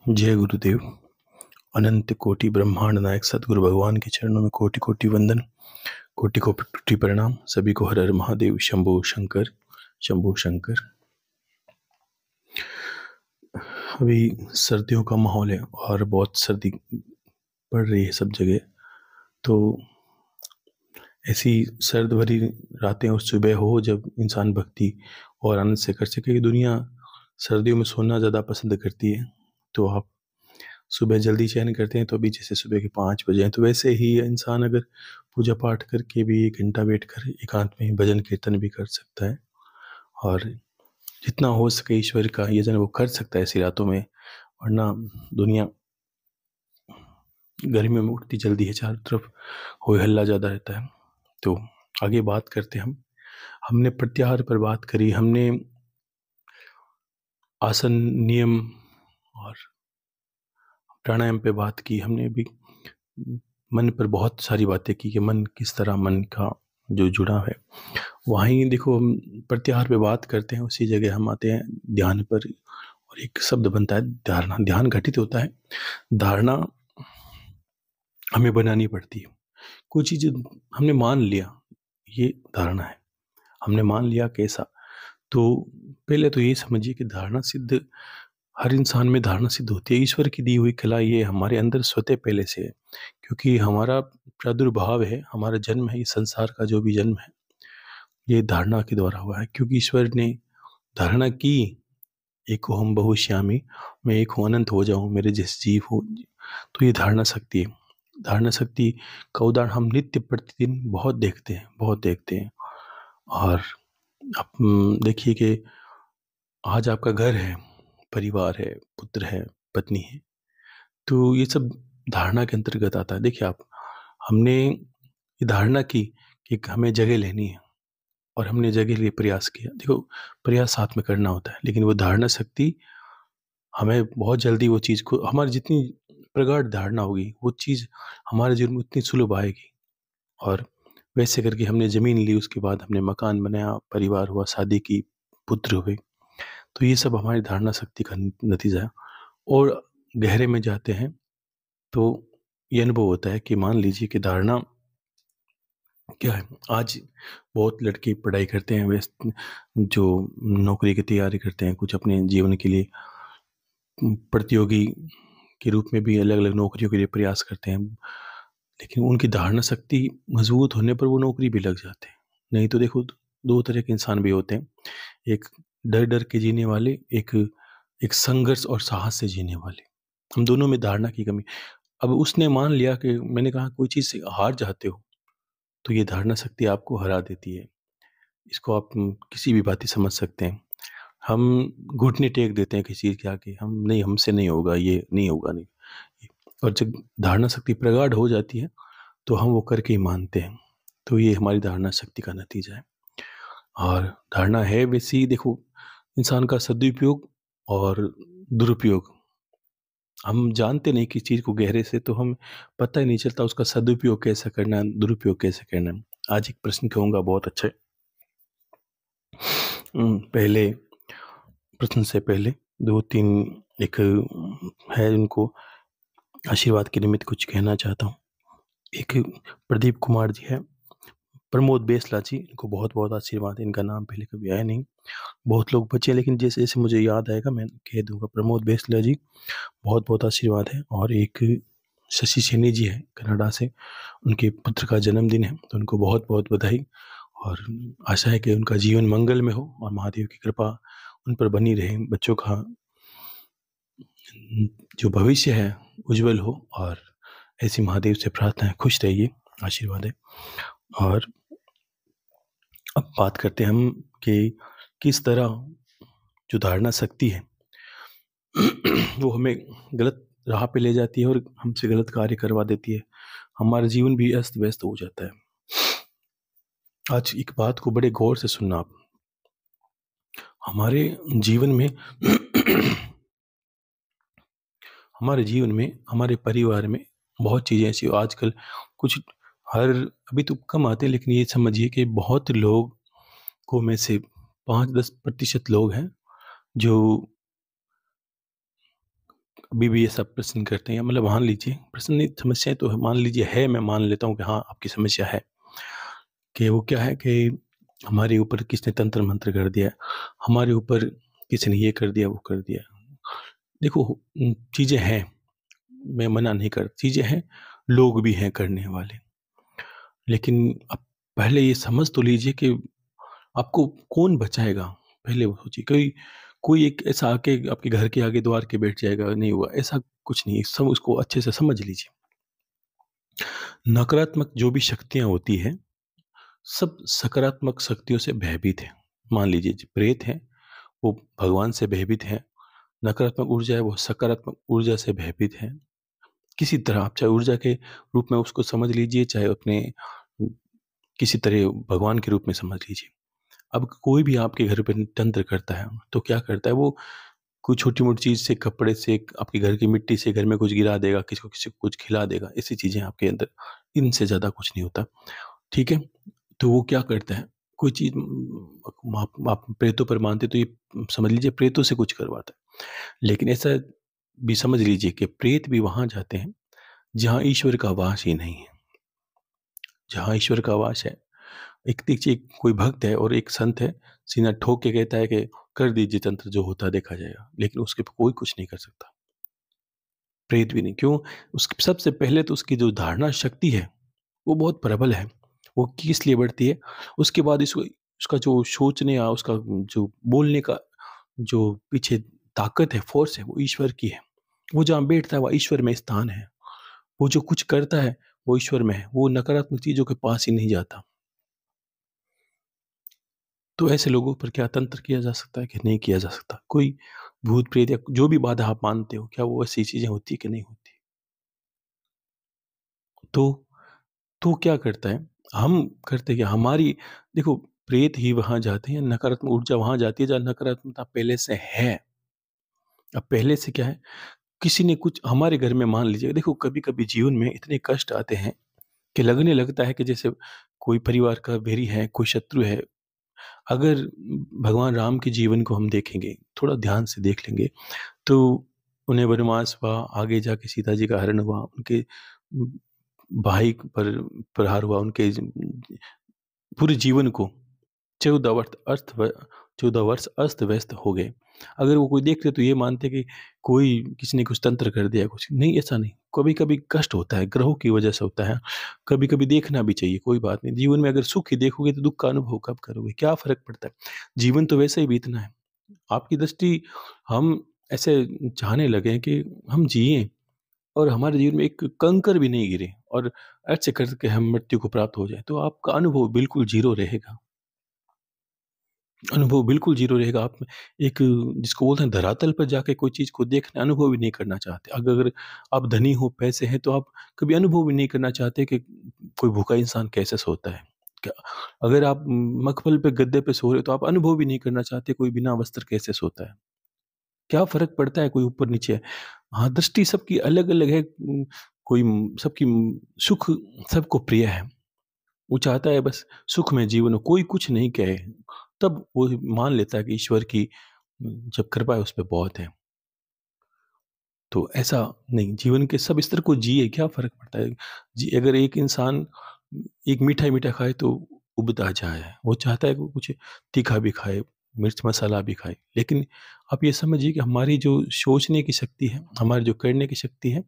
जय गुरुदेव। अनंत कोटि ब्रह्मांड नायक सदगुरु भगवान के चरणों में कोटि कोटि वंदन, कोटि कोटि प्रणाम। सभी को हर हर महादेव, शंभो शंकर, शंभो शंकर। अभी सर्दियों का माहौल है और बहुत सर्दी पड़ रही है सब जगह। तो ऐसी सर्द भरी रातें और सुबह हो जब इंसान भक्ति और आनंद से कर सके। कि दुनिया सर्दियों में सोना ज़्यादा पसंद करती है, तो आप सुबह जल्दी चयन करते हैं। तो अभी जैसे सुबह के 5 बजे हैं, तो वैसे ही इंसान अगर पूजा पाठ करके भी 1 घंटा बैठ कर एकांत में भजन कीर्तन भी कर सकता है, और जितना हो सके ईश्वर का यजन वो कर सकता है ऐसी रातों में। वरना दुनिया गर्मियों में उठती जल्दी है, चारों तरफ हो हल्ला ज़्यादा रहता है। तो आगे बात करते हैं हमने प्रत्याहार पर बात करी, हमने आसन नियम और प्राणायाम पे बात की, हमने भी मन पर बहुत सारी बातें की कि मन किस तरह, मन का जो जुड़ाव है। वहीं देखो, हम प्रत्याहार पे बात करते हैं, उसी जगह हम आते हैं ध्यान पर, और एक शब्द बनता है धारणा। ध्यान घटित होता है, धारणा हमें बनानी पड़ती है। कुछ चीज़ हमने मान लिया, ये धारणा है, हमने मान लिया कैसा। तो पहले तो ये समझिए कि धारणा सिद्ध हर इंसान में धारणा सिद्ध होती है। ईश्वर की दी हुई कला ये हमारे अंदर स्वतः पहले से है, क्योंकि हमारा प्रादुर्भाव है, हमारा जन्म है, इस संसार का जो भी जन्म है ये धारणा के द्वारा हुआ है। क्योंकि ईश्वर ने धारणा की, एक हो हम बहुश्यामी, मैं एक हूँ अनंत हो जाऊँ, मेरे जैसे जीव हो। तो ये धारणा शक्ति है। धारणा शक्ति का उदाहरण हम नित्य प्रतिदिन बहुत देखते हैं, बहुत देखते हैं। और आप देखिए कि आज आपका घर है, परिवार है, पुत्र है, पत्नी है, तो ये सब धारणा के अंतर्गत आता है। देखिए आप, हमने ये धारणा की कि हमें जगह लेनी है, और हमने जगह के लिए प्रयास किया। देखो, प्रयास साथ में करना होता है, लेकिन वो धारणा शक्ति हमें बहुत जल्दी वो चीज़ को, हमारी जितनी प्रगाढ़ धारणा होगी वो चीज़ हमारे जीवन में उतनी सुलभ आएगी। और वैसे करके हमने ज़मीन ली, उसके बाद हमने मकान बनाया, परिवार हुआ, शादी की, पुत्र हुए। तो ये सब हमारी धारणा शक्ति का नतीजा है। और गहरे में जाते हैं तो ये अनुभव होता है कि मान लीजिए कि धारणा क्या है। आज बहुत लड़के पढ़ाई करते हैं, वे जो नौकरी की तैयारी करते हैं, कुछ अपने जीवन के लिए प्रतियोगी के रूप में भी अलग अलग नौकरियों के लिए प्रयास करते हैं, लेकिन उनकी धारणा शक्ति मजबूत होने पर वो नौकरी भी लग जाते हैं। नहीं तो देखो, दो तरह के इंसान भी होते हैं, एक डर डर के जीने वाले, एक एक संघर्ष और साहस से जीने वाले। हम दोनों में धारणा की कमी। अब उसने मान लिया कि मैंने कहा कोई चीज़ से हार जाते हो, तो ये धारणा शक्ति आपको हरा देती है। इसको आप किसी भी बात ही समझ सकते हैं। हम घुटने टेक देते हैं किसी चीज़ के आगे, हम नहीं, हमसे नहीं होगा, ये नहीं होगा, नहीं। और जब धारणा शक्ति प्रगाढ़ हो जाती है तो हम वो करके ही मानते हैं। तो ये हमारी धारणा शक्ति का नतीजा है। और धारणा है वैसी, देखो, इंसान का सदुपयोग और दुरुपयोग, हम जानते नहीं किस चीज़ को गहरे से, तो हम पता ही नहीं चलता उसका सदुपयोग कैसे करना है, दुरुपयोग कैसे करना है। आज एक प्रश्न कहूँगा बहुत अच्छा है। पहले प्रश्न से पहले 2-3 एक है, उनको आशीर्वाद के निमित्त कुछ कहना चाहता हूँ। एक प्रदीप कुमार जी है, प्रमोद बेसला जी, इनको बहुत बहुत आशीर्वाद है। इनका नाम पहले कभी आया नहीं, बहुत लोग बचे, लेकिन जैसे जैसे मुझे याद आएगा मैं कह दूंगा। प्रमोद बेसला जी, बहुत बहुत आशीर्वाद है। और एक शशि सेनी जी है कनाडा से, उनके पुत्र का जन्मदिन है, तो उनको बहुत बहुत बधाई। और आशा है कि उनका जीवन मंगल में हो और महादेव की कृपा उन पर बनी रहे, बच्चों का जो भविष्य है उज्जवल हो। और ऐसी महादेव से प्रार्थना है, खुश रहिए, आशीर्वाद है। और अब बात करते हैं हम कि किस तरह जो धारणा शक्ति है वो हमें गलत राह पे ले जाती है और हमसे गलत कार्य करवा देती है, हमारा जीवन भी अस्त व्यस्त हो जाता है। आज एक बात को बड़े गौर से सुनना आप। हमारे जीवन में हमारे जीवन में, हमारे परिवार में बहुत चीज़ें ऐसी आजकल, कुछ हर अभी तो कम आते हैं, लेकिन ये समझिए कि बहुत लोग को में से 5-10% लोग हैं जो अभी भी ये सब प्रश्न करते हैं, मतलब मान लीजिए प्रश्न नहीं, समस्याएँ तो है, मान लीजिए है, मैं मान लेता हूँ कि हाँ, आपकी समस्या है, कि वो क्या है कि हमारे ऊपर किसने तंत्र मंत्र कर दिया, हमारे ऊपर किसी ने ये कर दिया, वो कर दिया। देखो चीज़ें हैं, मैं मना नहीं कर, चीज़ें हैं, लोग भी हैं करने वाले। लेकिन आप पहले ये समझ तो लीजिए कि आपको कौन बचाएगा? पहले वो सोचिए। कोई कोई एक ऐसा आके आपके घर के आगे द्वार के बैठ जाएगा, नहीं हुआ, ऐसा कुछ नहीं है। सब उसको अच्छे से समझ लीजिए। नकारात्मक जो भी शक्तियाँ होती हैं, सब सकारात्मक शक्तियों से भयभीत हैं। मान लीजिए प्रेत हैं, वो भगवान से भयभीत हैं। नकारात्मक ऊर्जा है, वो सकारात्मक ऊर्जा से भयभीत है। किसी तरह आप चाहे ऊर्जा के रूप में उसको समझ लीजिए, चाहे अपने किसी तरह भगवान के रूप में समझ लीजिए। अब कोई भी आपके घर पे तंत्र करता है, तो क्या करता है वो, कोई छोटी-मोटी चीज़ से, कपड़े से, आपके घर की मिट्टी से घर में कुछ गिरा देगा, किसी को कुछ खिला देगा, ऐसी चीज़ें आपके अंदर, इनसे ज़्यादा कुछ नहीं होता, ठीक है? तो वो क्या करता है, कोई चीज़ आप प्रेतों पर मानते तो ये समझ लीजिए प्रेतों से कुछ करवाता है। लेकिन ऐसा भी समझ लीजिए कि प्रेत भी वहाँ जाते हैं, जहाँ ईश्वर का वास ही नहीं है। जहाँ ईश्वर का वास है, एक देखिए कोई भक्त है और एक संत है, सीना ठोक के कहता है कि कर दीजिए तंत्र, जो होता देखा जाएगा, लेकिन उसके कोई कुछ नहीं कर सकता, प्रेत भी नहीं। क्यों? उसकी सबसे पहले तो उसकी जो धारणा शक्ति है, वो बहुत प्रबल है। वो किस लिए बढ़ती है? उसके बाद इसको, उसका जो सोचने या उसका जो बोलने का जो पीछे ताकत है, फ़ोर्स है, वो ईश्वर की है। वो जहाँ बैठता है, वह ईश्वर में स्थान है। वो जो कुछ करता है, वो ईश्वर में है। वो नकारात्मक चीज़ों के पास ही नहीं जाता। तो ऐसे लोगों पर क्या तंत्र किया जा सकता है कि नहीं किया जा सकता? कोई भूत-प्रेत या जो भी बाधा आप मानते हो, क्या वो ऐसी चीज़ें होती हैं कि नहीं होती? तो तो क्या करता है, हम करते क्या, हमारी, देखो प्रेत ही वहाँ जाते हैं, नकारात्मक ऊर्जा वहाँ जाती है जहाँ नकारात्मकता पहले से है। अब पहले से क्या है, किसी ने कुछ हमारे घर में, मान लीजिए, देखो कभी-कभी जीवन में इतने कष्ट आते हैं कि लगने लगता है कि जैसे कोई परिवार का बैरी है, कोई शत्रु है। अगर भगवान राम के जीवन को हम देखेंगे, थोड़ा ध्यान से देख लेंगे, तो उन्हें वनवास हुआ, आगे जाके सीता जी का हरण हुआ, उनके भाई पर प्रहार हुआ, उनके पूरे जीवन को 14 वर्ष 14 वर्ष अस्त-व्यस्त हो गए। अगर वो कोई देखते तो ये मानते कि कोई, किसी ने कुछ तंत्र कर दिया कुछ, नहीं, ऐसा नहीं। कभी-कभी कष्ट होता है, ग्रहों की वजह से होता है। कभी-कभी देखना भी चाहिए, कोई बात नहीं। जीवन में अगर सुख ही देखोगे तो दुःख का अनुभव कब करोगे? क्या फ़र्क पड़ता है? जीवन तो वैसे ही बीतना है। आपकी दृष्टि, हम ऐसे चाहने लगे हैं कि हम जिएँ और हमारे जीवन में एक कंकर भी नहीं गिरे और ऐसे करके हम मृत्यु को प्राप्त हो जाएँ, तो आपका अनुभव बिल्कुल ज़ीरो रहेगा। अनुभव बिल्कुल ज़ीरो रहेगा। आप एक, जिसको बोलते हैं धरातल पर जाके कोई चीज़ को देखना, अनुभव भी नहीं करना चाहते। अगर आप धनी हो, पैसे हैं, तो आप कभी अनुभव भी नहीं करना चाहते कि कोई भूखा इंसान कैसे सोता है। क्या, अगर आप मखमल पे, गद्दे पे सो रहे हो, तो आप अनुभव भी नहीं करना चाहते कोई बिना वस्त्र कैसे सोता है। क्या फ़र्क पड़ता है कोई ऊपर-नीचे है। हाँ, दृष्टि सबकी अलग-अलग है। कोई सबकी सुख सबको प्रिय है। वो चाहता है बस सुख में जीवन हो, कोई कुछ नहीं कहे, तब वो मान लेता है कि ईश्वर की जब कृपा है उस पे बहुत है। तो ऐसा नहीं, जीवन के सब स्तर को जिए, क्या फ़र्क पड़ता है? जी, अगर एक इंसान एक मीठा-मीठा खाए तो उबता जाए, वो चाहता है कि वो कुछ तीखा भी खाए, मिर्च मसाला भी खाए। लेकिन आप ये समझिए कि हमारी जो सोचने की शक्ति है, हमारी जो करने की शक्ति है,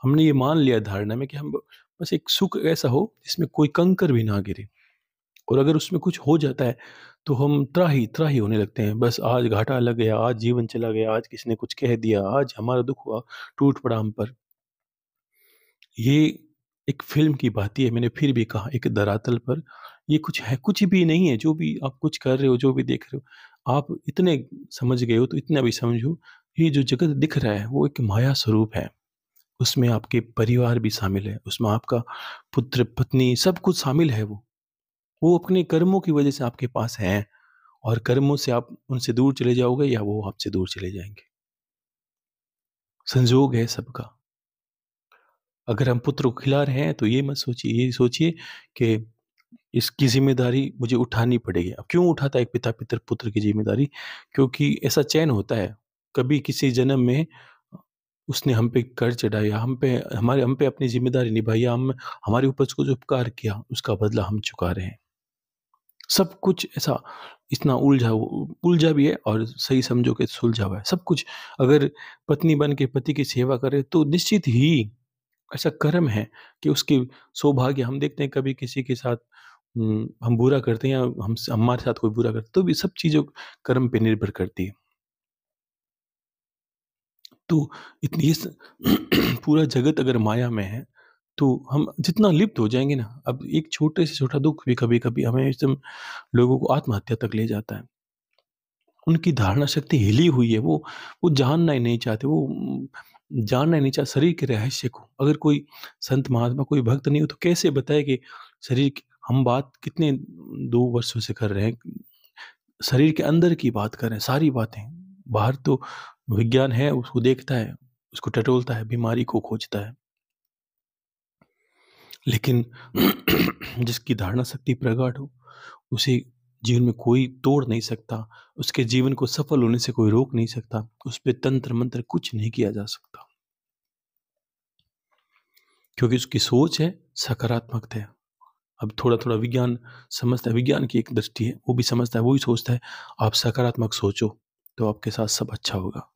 हमने ये मान लिया धारणा में कि हम बस, एक सुख ऐसा हो जिसमें कोई कंकर भी ना गिरे। और अगर उसमें कुछ हो जाता है, तो हम त्राही-त्राही होने लगते हैं। बस आज घाटा लग गया, आज जीवन चला गया, आज किसी ने कुछ कह दिया, आज हमारा दुःख हुआ, टूट पड़ा हम पर। ये एक फ़िल्म की भाँति है, मैंने फिर भी कहा, एक धरातल पर ये कुछ है, कुछ भी नहीं है, जो भी आप कुछ कर रहे हो, जो भी देख रहे हो, आप इतने समझ गए हो तो इतना भी समझो, ये जो जगत दिख रहा है, वो एक माया स्वरूप है। उसमें आपके परिवार भी शामिल है, उसमें आपका पुत्र-पत्नी सब कुछ शामिल है वो। वो अपने कर्मों की वजह से आपके पास हैं और कर्मों से आप उनसे दूर चले जाओगे या वो आपसे दूर चले जाएँगे। संजोग है सबका। अगर हम पुत्र को खिला रहे हैं तो ये मत सोचिए, ये सोचिए कि इसकी ज़िम्मेदारी मुझे उठानी पड़ेगी। अब क्यों उठाता है एक पिता पुत्र की ज़िम्मेदारी? क्योंकि ऐसा चयन होता है। कभी किसी जन्म में उसने हम पे कर चढ़ाया, हम पे अपनी ज़िम्मेदारी निभाई, हम हमारे ऊपर उसको जो उपकार किया, उसका बदला हम चुका रहे हैं। सब कुछ ऐसा इतना उलझा भी है और सही समझो कि सुलझा हुआ है। सब कुछ अगर पत्नी बन के पति की सेवा करे तो निश्चित ही ऐसा कर्म है कि उसकी सौभाग्य हम देखते हैं कभी किसी के साथ हम बुरा करते हैं या हमारे साथ कोई बुरा करता है तो भी सब चीज़ों कर्म पे निर्भर करती है। तो इतनी इस पूरा जगत अगर माया में है तो हम जितना लिप्त हो जाएँगे ना, अब एक छोटे से छोटा दुःख भी कभी-कभी हमें एकदम लोगों को आत्महत्या तक ले जाता है। उनकी धारणा शक्ति हिली हुई है, वो जानना ही नहीं चाहते, जानना ही नहीं चाहते शरीर के रहस्य को। अगर कोई संत महात्मा, कोई भक्त नहीं हो तो कैसे बताए कि शरीर की हम बात कितने 2 वर्षों से कर रहे हैं, शरीर के अंदर की बात कर रहे हैं, सारी बातें। बाहर तो विज्ञान है, उसको देखता है, उसको टटोलता है, बीमारी को खोजता है। लेकिन जिसकी धारणा शक्ति प्रगाढ़ हो, उसे जीवन में कोई तोड़ नहीं सकता, उसके जीवन को सफल होने से कोई रोक नहीं सकता, उस पे तंत्र-मंत्र कुछ नहीं किया जा सकता। क्योंकि उसकी सोच है सकारात्मक है। अब थोड़ा-थोड़ा विज्ञान समझता है, विज्ञान की एक दृष्टि है, वो भी समझता है, वो भी सोचता है, आप सकारात्मक सोचो, तो आपके साथ सब अच्छा होगा।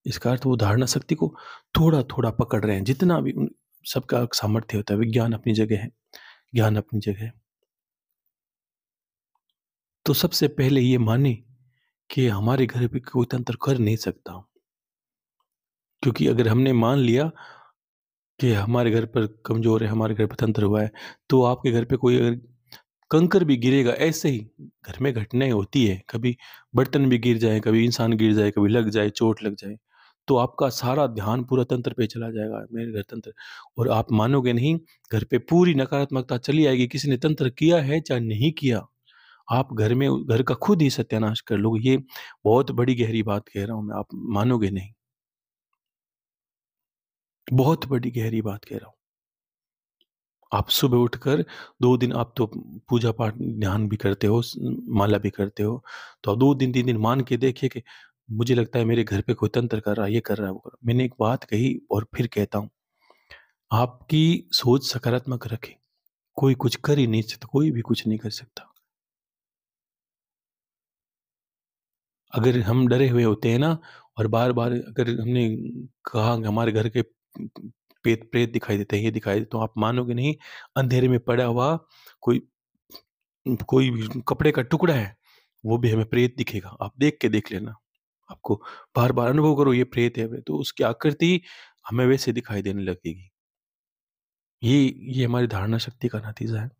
इसका अर्थ वो धारणा शक्ति को थोड़ा-थोड़ा पकड़ रहे हैं, जितना भी उन सबका सामर्थ्य होता है, विज्ञान अपनी जगह है, ज्ञान अपनी जगह है। तो सबसे पहले ये माने कि हमारे घर पे कोई तंत्र कर नहीं सकता। क्योंकि अगर हमने मान लिया कि हमारे घर पर कमज़ोर है, हमारे घर पे तंत्र हुआ है, तो आपके घर पे कोई अगर कंकर भी गिरेगा ऐसे ही, घर में घटनाएँ होती है, कभी बर्तन भी गिर जाएँ, कभी इंसान गिर जाए, कभी लग जाए, चोट लग जाए, तो आपका सारा ध्यान पूरा तंत्र पे चला जाएगा, मेरे घर तंत्र और आप मानोगे नहीं, घर पे पूरी नकारात्मकता चली आएगी, किसी ने तंत्र किया है चाहे नहीं किया। आप घर का खुद ही सत्यानाश कर लोगे, ये बहुत बड़ी गहरी बात कह रहा हूँ मैं, आप मानोगे नहीं। बहुत बड़ी गहरी बात कह रहा हूँ। आप सुबह उठकर 2 दिन आप तो पूजा-पाठ, ध्यान भी करते हो, माला भी करते हो, तो आप 2 दिन, 3 दिन मान के देखिए कि मुझे लगता है मेरे घर पे कोई तंत्र कर रहा है, ये कर रहा है, वो कर रहा है। मैंने एक बात कही और फिर कहता हूँ, आपकी सोच सकारात्मक रखें, कोई कुछ कर ही नहीं सकता, कोई भी कुछ नहीं कर सकता। अगर हम डरे हुए होते हैं ना और बार-बार अगर हमने कहा कि हमारे घर के प्रेत दिखाई देते हैं, ये दिखाई देते, तो आप मानोगे नहीं, अंधेरे में पड़ा हुआ कोई कोई भी कपड़े का टुकड़ा है, वो भी हमें प्रेत दिखेगा। आप देख के देख लेना। आपको बार-बार अनुभव करो ये प्रेत है, तो उसकी आकृति हमें वैसे दिखाई देने लगेगी। ये ये हमारी धारणा शक्ति का नतीजा है।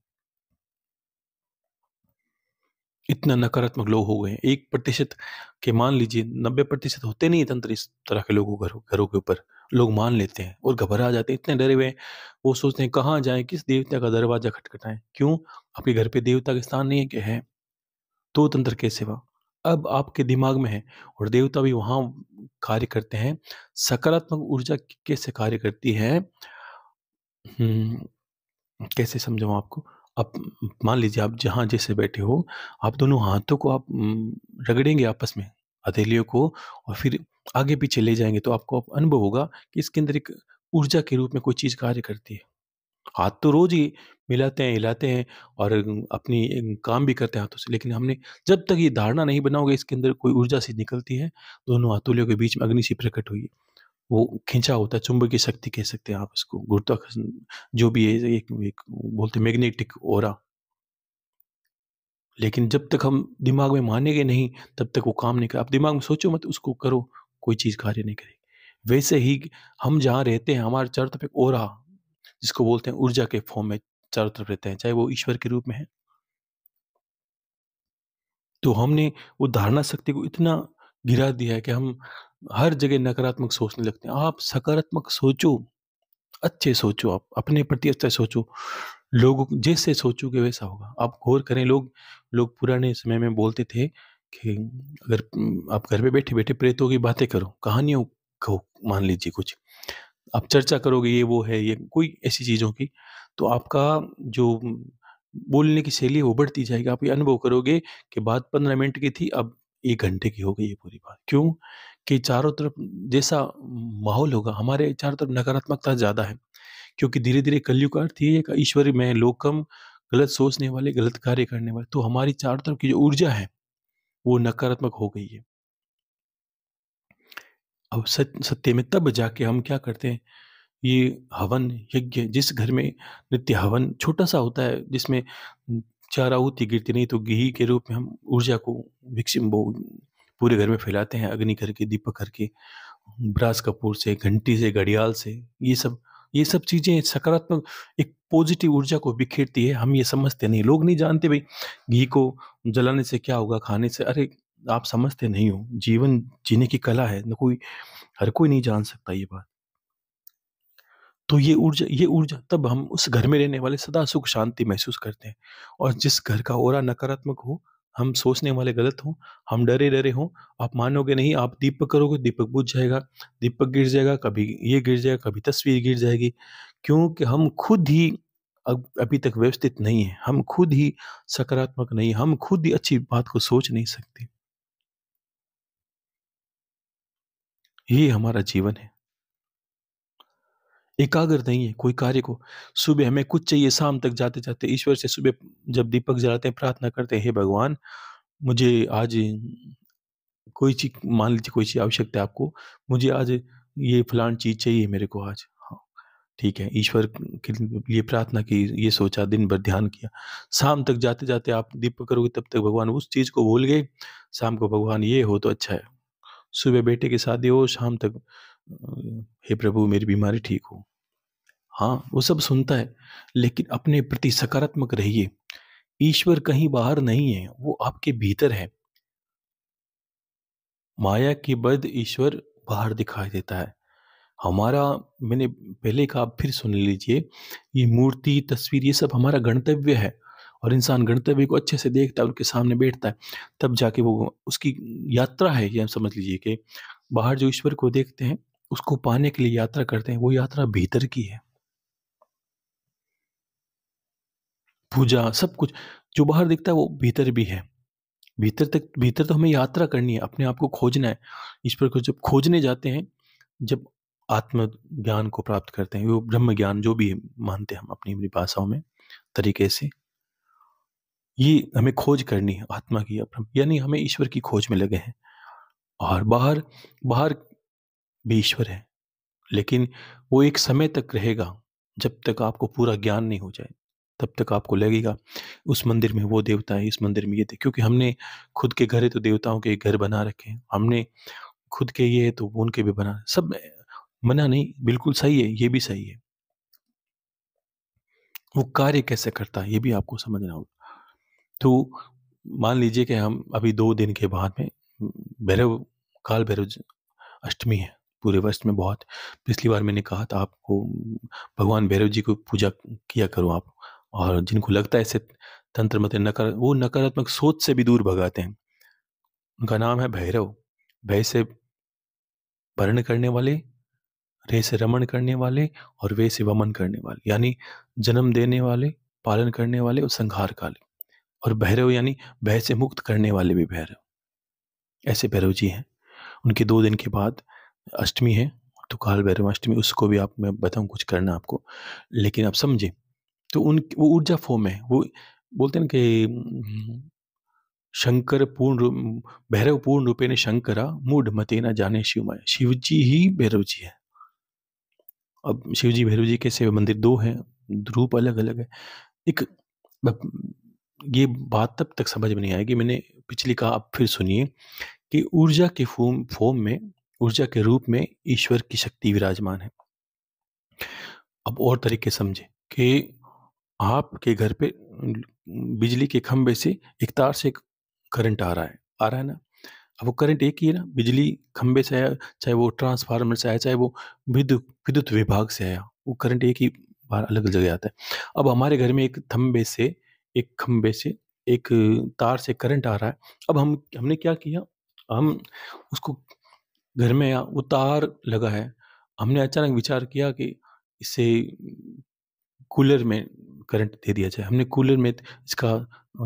इतना नकारात्मक लोग हो गए हैं। 1% के मान लीजिए 90% होते नहीं है तंत्र इस तरह के लोगों घरों घरों के ऊपर। लोग मान लेते हैं और घबरा जाते हैं, इतने डरे हुए हैं। वो सोचते हैं कहाँ जाएँ, किस देवता का दरवाज़ा खटखटाएँ? क्यों? आपके घर पे देवता का स्थान नहीं है क्या? है। तो तंत्र कैसे हुआ? अब आपके दिमाग में है और देवता भी वहाँ कार्य करते हैं। सकारात्मक ऊर्जा कैसे कार्य करती है? हुँ, कैसे समझाऊँ आपको? आप मान लीजिए आप जहाँ जैसे बैठे हो, आप दोनों हाथों को आप रगड़ेंगे आपस में, हथेलियों को और फिर आगे-पीछे ले जाएँगे तो आपको अनुभव होगा कि इसके अंदर एक ऊर्जा के रूप में कोई चीज़ कार्य करती है। हाथ तो रोज़ ही मिलाते हैं, हिलाते हैं और अपनी काम भी करते हैं हाथों से, लेकिन हमने जब तक ये धारणा नहीं बनाओगे इसके अंदर कोई ऊर्जा सी निकलती है, दोनों हथेलियों के बीच में अग्नि सी प्रकट हुई है। वो खींचा होता है, चुंबकीय शक्ति कह सकते हैं आप इसको, गुरुत्वाकर्षण जो भी है, एक एक बोलते हैं मैग्नेटिक ऑरा। लेकिन जब तक हम दिमाग में मानेंगे नहीं, तब तक वो काम नहीं कर आप दिमाग में सोचो मत, उसको करो, कोई चीज़ कार्य नहीं करेगी। वैसे ही हम जहाँ रहते हैं, हमारे चारों तरफ एक ऑरा, जिसको बोलते हैं ऊर्जा के फॉर्म में चारों तरफ रहते हैं, चाहे वो ईश्वर के रूप में है। तो हमने वो धारणा शक्ति को इतना गिरा दिया है कि हम हर जगह नकारात्मक सोचने लगते हैं। आप सकारात्मक सोचो, अच्छे सोचो आप, अपने प्रति अच्छा सोचो। लोगों को जैसे सोचोगे वैसा होगा। आप गौर करें, लोग लोग पुराने समय में बोलते थे कि अगर आप घर पे बैठे-बैठे प्रेतों की बातें करो, कहानियों कहो, मान लीजिए कुछ। आप चर्चा करोगे ये वो है, ये कोई ऐसी चीज़ों की, तो आपका जो बोलने की शैली है वो बढ़ती जाएगी। आप ये अनुभव करोगे कि बात 15 मिनट की थी, अब 1 घंटे की हो गई है पूरी बात। क्यों? कि चारों तरफ जैसा माहौल होगा, हमारे चारों तरफ नकारात्मकता ज़्यादा है, क्योंकि धीरे-धीरे कलयुग का अर्थ ये है कि ईश्वरी में लोकम, गलत सोचने वाले, गलत कार्य करने वाले। तो हमारी चारों तरफ की जो ऊर्जा है, वो नकारात्मक हो गई है। अब सत्य में तब जाके हम क्या करते हैं, ये हवन यज्ञ जिस घर में नित्य हवन छोटा-सा होता है, जिसमें 4 आहुति गिरती नहीं तो घी के रूप में हम ऊर्जा को विकसित वो पूरे घर में फैलाते हैं, अग्नि करके, दीपक करके, ब्रास कपूर से, घंटी से, घड़ियाल से, ये सब चीज़ें सकारात्मक एक पॉजिटिव ऊर्जा को बिखेरती है। हम ये समझते नहीं, लोग नहीं जानते भई घी को जलाने से क्या होगा, खाने से। अरे! आप समझते नहीं हो, जीवन जीने की कला है, न कोई हर कोई नहीं जान सकता ये बात। तो ये ऊर्जा तब हम उस घर में रहने वाले सदा सुख शांति महसूस करते हैं। और जिस घर का ऑरा नकारात्मक हो, हम सोचने वाले गलत हों, हम डरे-डरे हों, आप मानोगे नहीं, आप दीपक करोगे, दीपक बुझ जाएगा, दीपक गिर जाएगा, कभी ये गिर जाएगा, कभी तस्वीर गिर जाएगी। क्योंकि हम खुद ही अब अभी तक व्यवस्थित नहीं हैं, हम खुद ही सकारात्मक नहीं, हम खुद ही अच्छी बात को सोच नहीं सकते। ये हमारा जीवन है। एकाग्र नहीं है कोई कार्य को। सुबह हमें कुछ चाहिए, शाम तक जाते-जाते ईश्वर से सुबह जब दीपक जलाते हैं, प्रार्थना करते हैं, हे भगवान, मुझे आज कोई चीज़, मान लीजिए कोई चीज़ आवश्यकता है आपको, मुझे आज ये फलानी चीज़ चाहिए मेरे को आज। हाँ, ठीक है, ईश्वर के लिए प्रार्थना की, ये सोचा, दिन भर ध्यान किया। शाम तक जाते-जाते आप दीपक करोगे, तब तक भगवान उस चीज़ को भूल गए, शाम को भगवान ये हो तो अच्छा है। सुबह बेटे की शादी हो, शाम तक हे प्रभु मेरी बीमारी ठीक हो। हाँ, वो सब सुनता है, लेकिन अपने प्रति सकारात्मक रहिए। ईश्वर कहीं बाहर नहीं है, वो आपके भीतर है। माया के बद ईश्वर बाहर दिखाई देता है। हमारा, मैंने पहले कहा, आप फिर सुन लीजिए, ये मूर्ति, तस्वीर, ये सब हमारा गंतव्य है। और इंसान गंतव्य को अच्छे से देखता है, उनके सामने बैठता है, तब जाके वो उसकी यात्रा है, ये आप समझ लीजिए कि बाहर जो ईश्वर को देखते हैं, उसको पाने के लिए यात्रा करते हैं, वो यात्रा भीतर की है। पूजा, सब कुछ जो बाहर दिखता है वो भीतर भी है। भीतर तो हमें यात्रा करनी है, अपने आप को खोजना है। ईश्वर को जब खोजने जाते हैं, जब आत्म ज्ञान को प्राप्त करते हैं, वो ब्रह्म ज्ञान जो भी मानते हैं हम अपनी-अपनी भाषाओं में, तरीके से, ये हमें खोज करनी है आत्मा की, यानी हमें ईश्वर की खोज में लगे हैं। और बाहर बाहर भी ईश्वर है, लेकिन वो एक समय तक रहेगा, जब तक आपको पूरा ज्ञान नहीं हो जाए। तब तक आपको लगेगा उस मंदिर में वो देवता है, इस मंदिर में ये थे, क्योंकि हमने खुद के घर है तो देवताओं के घर बना रखे हैं। हमने खुद के ये है तो उनके भी बना, सब मना नहीं, बिल्कुल सही है, ये भी सही है। वो कार्य कैसे करता है, ये भी आपको समझना होगा। तो मान लीजिए कि हम अभी 2 दिन के बाद में भैरव काल भैरव अष्टमी है, पूरे वर्ष में बहुत। पिछली बार मैंने कहा था आपको, भगवान भैरव जी को पूजा किया करो आप। और जिनको लगता है ऐसे तंत्र मंत्र वो नकारात्मक सोच से भी दूर भगाते हैं। उनका नाम है भैरव। भय से वर्ण करने वाले, रे से रमण करने वाले, और वे से वमन करने वाले, यानी जन्म देने वाले, पालन करने वाले और संहार काले। और भैरव यानी भय से मुक्त करने वाले भी भैरव। ऐसे भैरव जी हैं। उनके 2 दिन के बाद अष्टमी है, तो काल भैरव अष्टमी, उसको भी आप, मैं बताऊँ कुछ करना आपको। लेकिन आप समझे, तो उन वो ऊर्जा फ़ॉर्म है। वो बोलते हैं ना कि शंकर पूर्ण रूप, भैरव पूर्ण रूपेण शंकरा, मूढ़ मते न जाने शिव माया। शिव जी ही भैरव जी हैं। अब शिव जी, भैरव जी कैसे मंदिर 2 हैं, रूप अलग-अलग है। एक ब ये बात तब तक समझ में नहीं आएगी, मैंने पिछली कहा, अब फिर सुनिए, कि ऊर्जा के फ़ॉर्म फ़ॉर्म में, ऊर्जा के रूप में ईश्वर की शक्ति विराजमान है। अब और तरीके समझें कि आपके घर पे बिजली के खंभे से एक तार से एक करंट आ रहा है ना? अब वो करंट एक ही है ना, बिजली खंभे से आया, चाहे वो ट्रांसफार्मर से आया, चाहे वो विद्युत विभाग से आया, वो करंट एक ही बार अलग जगह आता है। अब हमारे घर में एक खंभे से एक तार से करंट आ रहा है। अब हमने क्या किया, हम उसको, घर में वो तार लगा है, हमने अचानक विचार किया कि इससे कूलर में करंट दे दिया जाए। हमने कूलर में इसका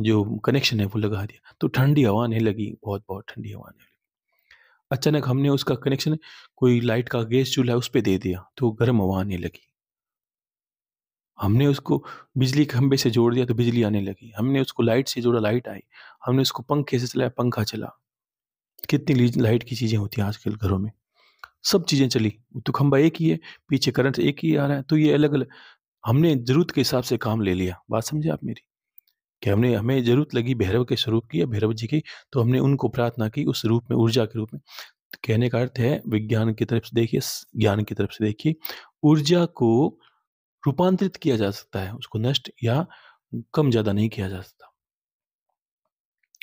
जो कनेक्शन है वो लगा दिया, तो ठंडी हवा आने लगी, बहुत-बहुत ठंडी हवा आने लगी। अचानक हमने उसका कनेक्शन कोई लाइट का गैस चूल्हा है उस पे दे दिया, तो गर्म हवा आने लगी। हमने उसको बिजली के खंभे से जोड़ दिया तो बिजली आने लगी। हमने उसको लाइट से जोड़ा, लाइट आई। हमने उसको पंखे से चलाया, पंखा चला। कितनी लाइट की चीज़ें होती हैं आजकल घरों में। सब चीज़ें चली। तो खंभा एक ही है, पीछे करंट एक ही आ रहा है, तो ये अलग-अलग हमने ज़रूरत के हिसाब से काम ले लिया। बात समझे आप मेरी? कि हमें ज़रूरत लगी भैरव के स्वरूप की या भैरव जी की, तो हमने उनको प्रार्थना की उस रूप में, ऊर्जा के रूप में। तो कहने का अर्थ है विज्ञान की तरफ से देखिए, ज्ञान की तरफ से देखिए, ऊर्जा को रूपांतरित किया जा सकता है, उसको नष्ट या कम ज़्यादा नहीं किया जा सकता।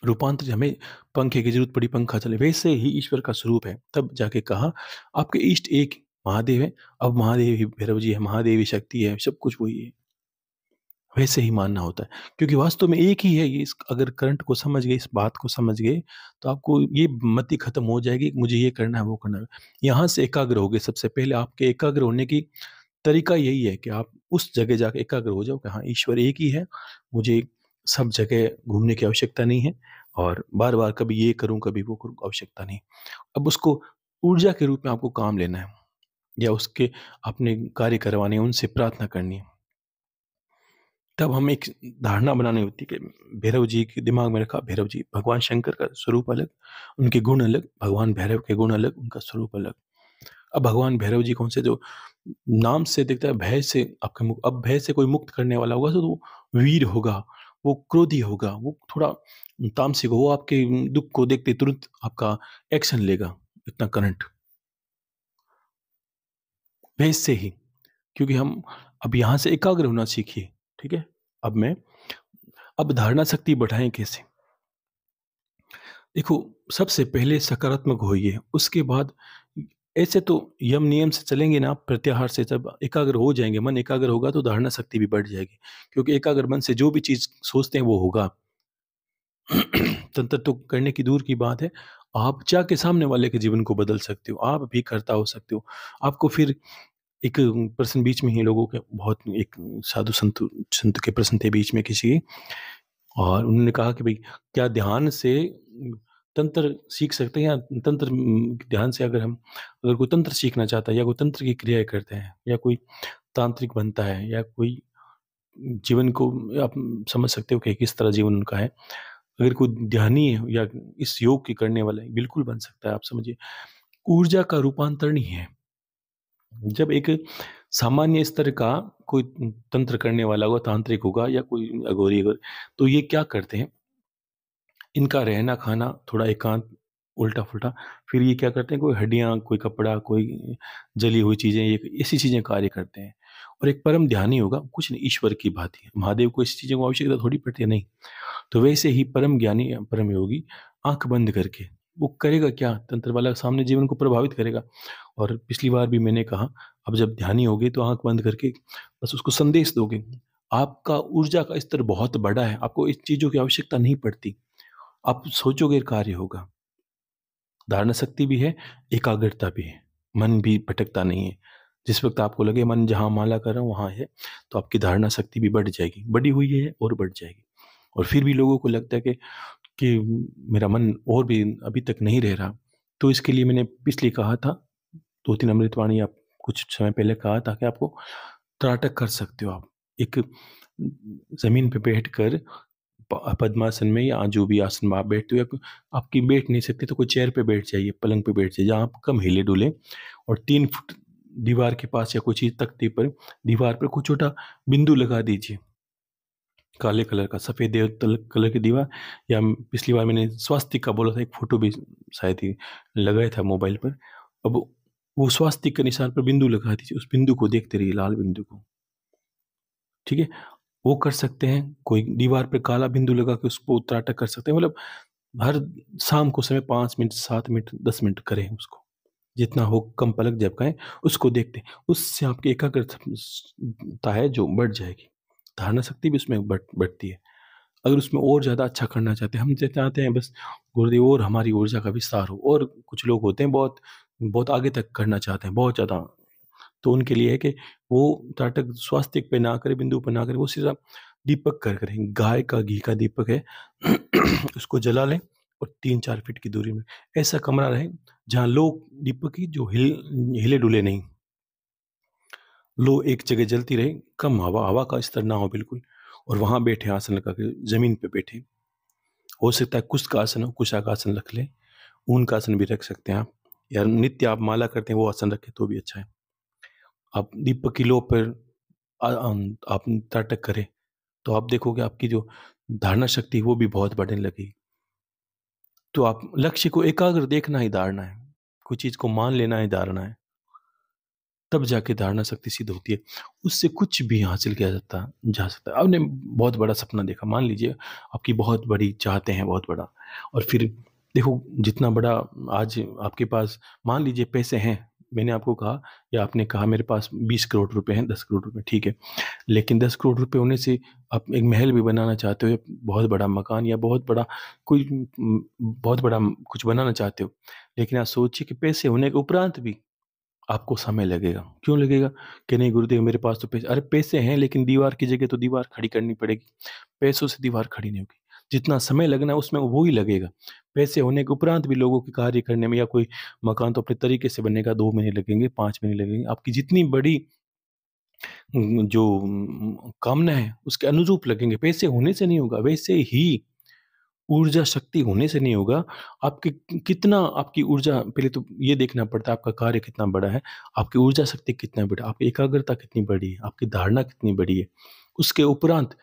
रूपांतरित हमें पंखे की ज़रूरत पड़ी, पंखा चले, वैसे ही ईश्वर का स्वरूप है। तब जाके कहा आपके इष्ट एक महादेव है, अब महादेव ही भैरव जी है, महादेव ही शक्ति है, सब कुछ वही है। वैसे ही मानना होता है, क्योंकि वास्तव में एक ही है ये। इस अगर करंट को समझ गए, इस बात को समझ गए, तो आपको ये मति खत्म हो जाएगी कि मुझे ये करना है, वो करना है। यहाँ से एकाग्र हो गए। सबसे पहले आपके एकाग्र होने की तरीका यही है कि आप उस जगह जाके एकाग्र हो जाओ कि हाँ, ईश्वर एक ही है, मुझे सब जगह घूमने की आवश्यकता नहीं है और बार-बार कभी ये करूँ, कभी वो करूँ, आवश्यकता नहीं। अब उसको ऊर्जा के रूप में आपको काम लेना है या उसके अपने कार्य करवाने हैं, उनसे प्रार्थना करनी है। तब हमें एक धारणा बनानी होती है कि भैरव जी के दिमाग में रखा, भैरव जी भगवान शंकर का स्वरूप अलग, उनके गुण अलग, भगवान भैरव के गुण अलग, उनका स्वरूप अलग। अब भगवान भैरव जी कौन से, जो नाम से दिखता है भय से आपका मुक्त, अब भय से कोई मुक्त करने वाला होगा तो वो वीर होगा, वो क्रोधी होगा, वो थोड़ा तामसिक हो, वो आपके दुख को देखते तुरंत आपका एक्शन लेगा, इतना करंट। वैसे ही, क्योंकि हम अब यहाँ से एकाग्र होना सीखिए, ठीक है? अब मैं अब धारणा शक्ति बढ़ाएँ कैसे? देखो, सबसे पहले सकारात्मक होइए, उसके बाद ऐसे तो यम नियम से चलेंगे ना आप, प्रत्याहार से जब एकाग्र हो जाएँगे, मन एकाग्र होगा तो धारणा शक्ति भी बढ़ जाएगी। क्योंकि एकाग्र मन से जो भी चीज़ सोचते हैं वो होगा। तंत्र तो करने की दूर की बात है, आप जाके सामने वाले के जीवन को बदल सकते हो, आप भी कर्ता हो सकते हो। आपको फिर एक प्रश्न बीच में ही लोगों के बहुत एक साधु संत के प्रश्न थे बीच में किसी, और उन्होंने कहा कि भई क्या ध्यान से तंत्र सीख सकते हैं, या तंत्र ध्यान से अगर कोई तंत्र सीखना चाहता है या कोई तंत्र की क्रियाएँ करते हैं या कोई तांत्रिक बनता है या कोई जीवन को आप समझ सकते हो कि किस तरह जीवन उनका है। अगर कोई ध्यानी है या इस योग की करने वाला है, बिल्कुल बन सकता है, आप समझिए। ऊर्जा का रूपांतरण ही है। जब एक सामान्य स्तर का कोई तंत्र करने वाला होगा, तांत्रिक होगा या कोई अघोरी अगर, तो ये क्या करते हैं, इनका रहना-खाना थोड़ा एकांत, उल्टा-पुल्टा, फिर ये क्या करते हैं, कोई हड्डियाँ, कोई कपड़ा, कोई जली हुई चीज़ें, ये ऐसी चीज़ें कार्य करते हैं। और एक परम ध्यानी होगा, कुछ नहीं, ईश्वर की भाँति। महादेव को ऐसी चीज़ों की आवश्यकता थोड़ी पड़ती है, नहीं। तो वैसे ही परम ज्ञानी या परम योगी आँख बंद करके वो करेगा क्या? तंत्र वाला सामने जीवन को प्रभावित करेगा। और पिछली बार भी मैंने कहा, अब जब ध्यानी होगे तो आँख बंद करके बस उसको संदेश दोगे। आपका ऊर्जा का स्तर बहुत बड़ा है, आपको इस चीज़ों की आवश्यकता नहीं पड़ती। आप सोचोगे कार्य होगा। धारणा शक्ति भी है, एकाग्रता भी है, मन भी भटकता नहीं है। जिस वक़्त आपको लगे मन जहाँ माला कर रहा हूँ वहाँ है, तो आपकी धारणा शक्ति भी बढ़ जाएगी, बढ़ी हुई है और बढ़ जाएगी। और फिर भी लोगों को लगता है कि मेरा मन और भी अभी तक नहीं रह रहा, तो इसके लिए मैंने इसलिए कहा था, 2-3 अमृतवाणी आप कुछ समय पहले कहा था कि आपको त्राटक कर सकते हो आप। एक ज़मीन पे बैठकर पद्मासन में या जो भी आसन में आप बैठते हो, या आपकी बैठ नहीं सकते तो कोई चेयर पे बैठ जाइए, पलंग पे बैठ जाइए, जहाँ आप कम हिले-डुले, और 3 फुट दीवार के पास या कोई चीज़ तख्ते पर, दीवार पर कोई छोटा बिंदु लगा दीजिए। काले कलर का, सफ़ेद कलर की दीवार, या पिछली बार मैंने स्वास्तिक का बोला था, एक फ़ोटो भी शायद ही लगाया था मोबाइल पर। अब वो स्वास्तिक के निशान पर बिंदु लगा दीजिए, उस बिंदु को देखते रहिए, लाल बिंदु को, ठीक है? वो कर सकते हैं, कोई दीवार पे काला बिंदु लगा के उसको त्राटक कर सकते हैं, मतलब हर शाम को समय 5 मिनट, 7 मिनट, 10 मिनट करें उसको। जितना हो कम पलक झपकाएँ, उसको देखते हैं। उससे आपकी एकाग्रता है जो बढ़ जाएगी। धारणा शक्ति भी उसमें बढ़ती है। अगर उसमें और ज़्यादा अच्छा करना चाहते हैं, हम चाहते हैं बस गुरुदेव और हमारी ऊर्जा का विस्तार हो, और कुछ लोग होते हैं बहुत बहुत आगे तक करना चाहते हैं, बहुत ज़्यादा। तो उनके लिए है कि वो त्राटक स्वास्तिक पे ना करें, बिंदु पे ना करें, वो सीधा दीपक करें। गाय का घी का दीपक है, उसको जला लें और 3-4 फीट की दूरी में ऐसा कमरा रहे जहाँ लो दीपक की जो हिले डुले नहीं, लो एक जगह जलती रहे, कम हवा, हवा का स्तर ना हो बिल्कुल, और वहाँ बैठे आसन लगा के जमीन पे बैठे। हो सकता है कुछ का आसन हो, कुछ का आसन रख ले, ऊन का आसन भी रख सकते हैं आप, या नित्य आप माला करते हैं वो आसन रखें तो भी अच्छा है। आप दीपक की लो पर आप त्राटक करें तो आप देखोगे आपकी जो धारणा शक्ति वो भी बहुत बढ़ने लगेगी। तो आप लक्ष्य को एकाग्र देखना ही धारणा है, कोई चीज को मान लेना ही धारणा है, तब जाके धारणा शक्ति सिद्ध होती है। उससे कुछ भी हासिल किया जा सकता है। आपने बहुत बड़ा सपना देखा, मान लीजिए आपकी बहुत बड़ी चाहते हैं, बहुत बड़ा, और फिर देखो जितना बड़ा आज आपके पास मान लीजिए पैसे हैं, मैंने आपको कहा या आपने कहा मेरे पास 20 करोड़ रुपए हैं, 10 करोड़ रुपए, ठीक है, लेकिन 10 करोड़ रुपए होने से आप एक महल भी बनाना चाहते हो, या बहुत बड़ा मकान, या बहुत बड़ा कोई बहुत बड़ा कुछ बनाना चाहते हो, लेकिन आप सोचिए कि पैसे होने के उपरांत भी आपको समय लगेगा। क्यों लगेगा? कि नहीं गुरुदेव मेरे पास तो पैसे, अरे पैसे हैं लेकिन दीवार की जगह तो दीवार खड़ी करनी पड़ेगी। पैसों से दीवार खड़ी नहीं होगी। जितना समय लगना है उसमें वो ही लगेगा। पैसे होने के उपरांत भी लोगों के कार्य करने में, या कोई मकान तो अपने तरीके से बनेगा, 2 महीने लगेंगे, 5 महीने लगेंगे। आपकी जितनी बड़ी जो कामना है उसके अनुरूप लगेंगे। पैसे होने से नहीं होगा, वैसे ही ऊर्जा शक्ति होने से नहीं होगा। आपके कितना आपकी ऊर्जा, पहले तो ये देखना पड़ता है आपका कार्य कितना बड़ा है, आपकी ऊर्जा शक्ति कितना बड़ा, आपकी एकाग्रता कितनी बड़ी है, आपकी धारणा कितनी बड़ी है। उसके उपरांत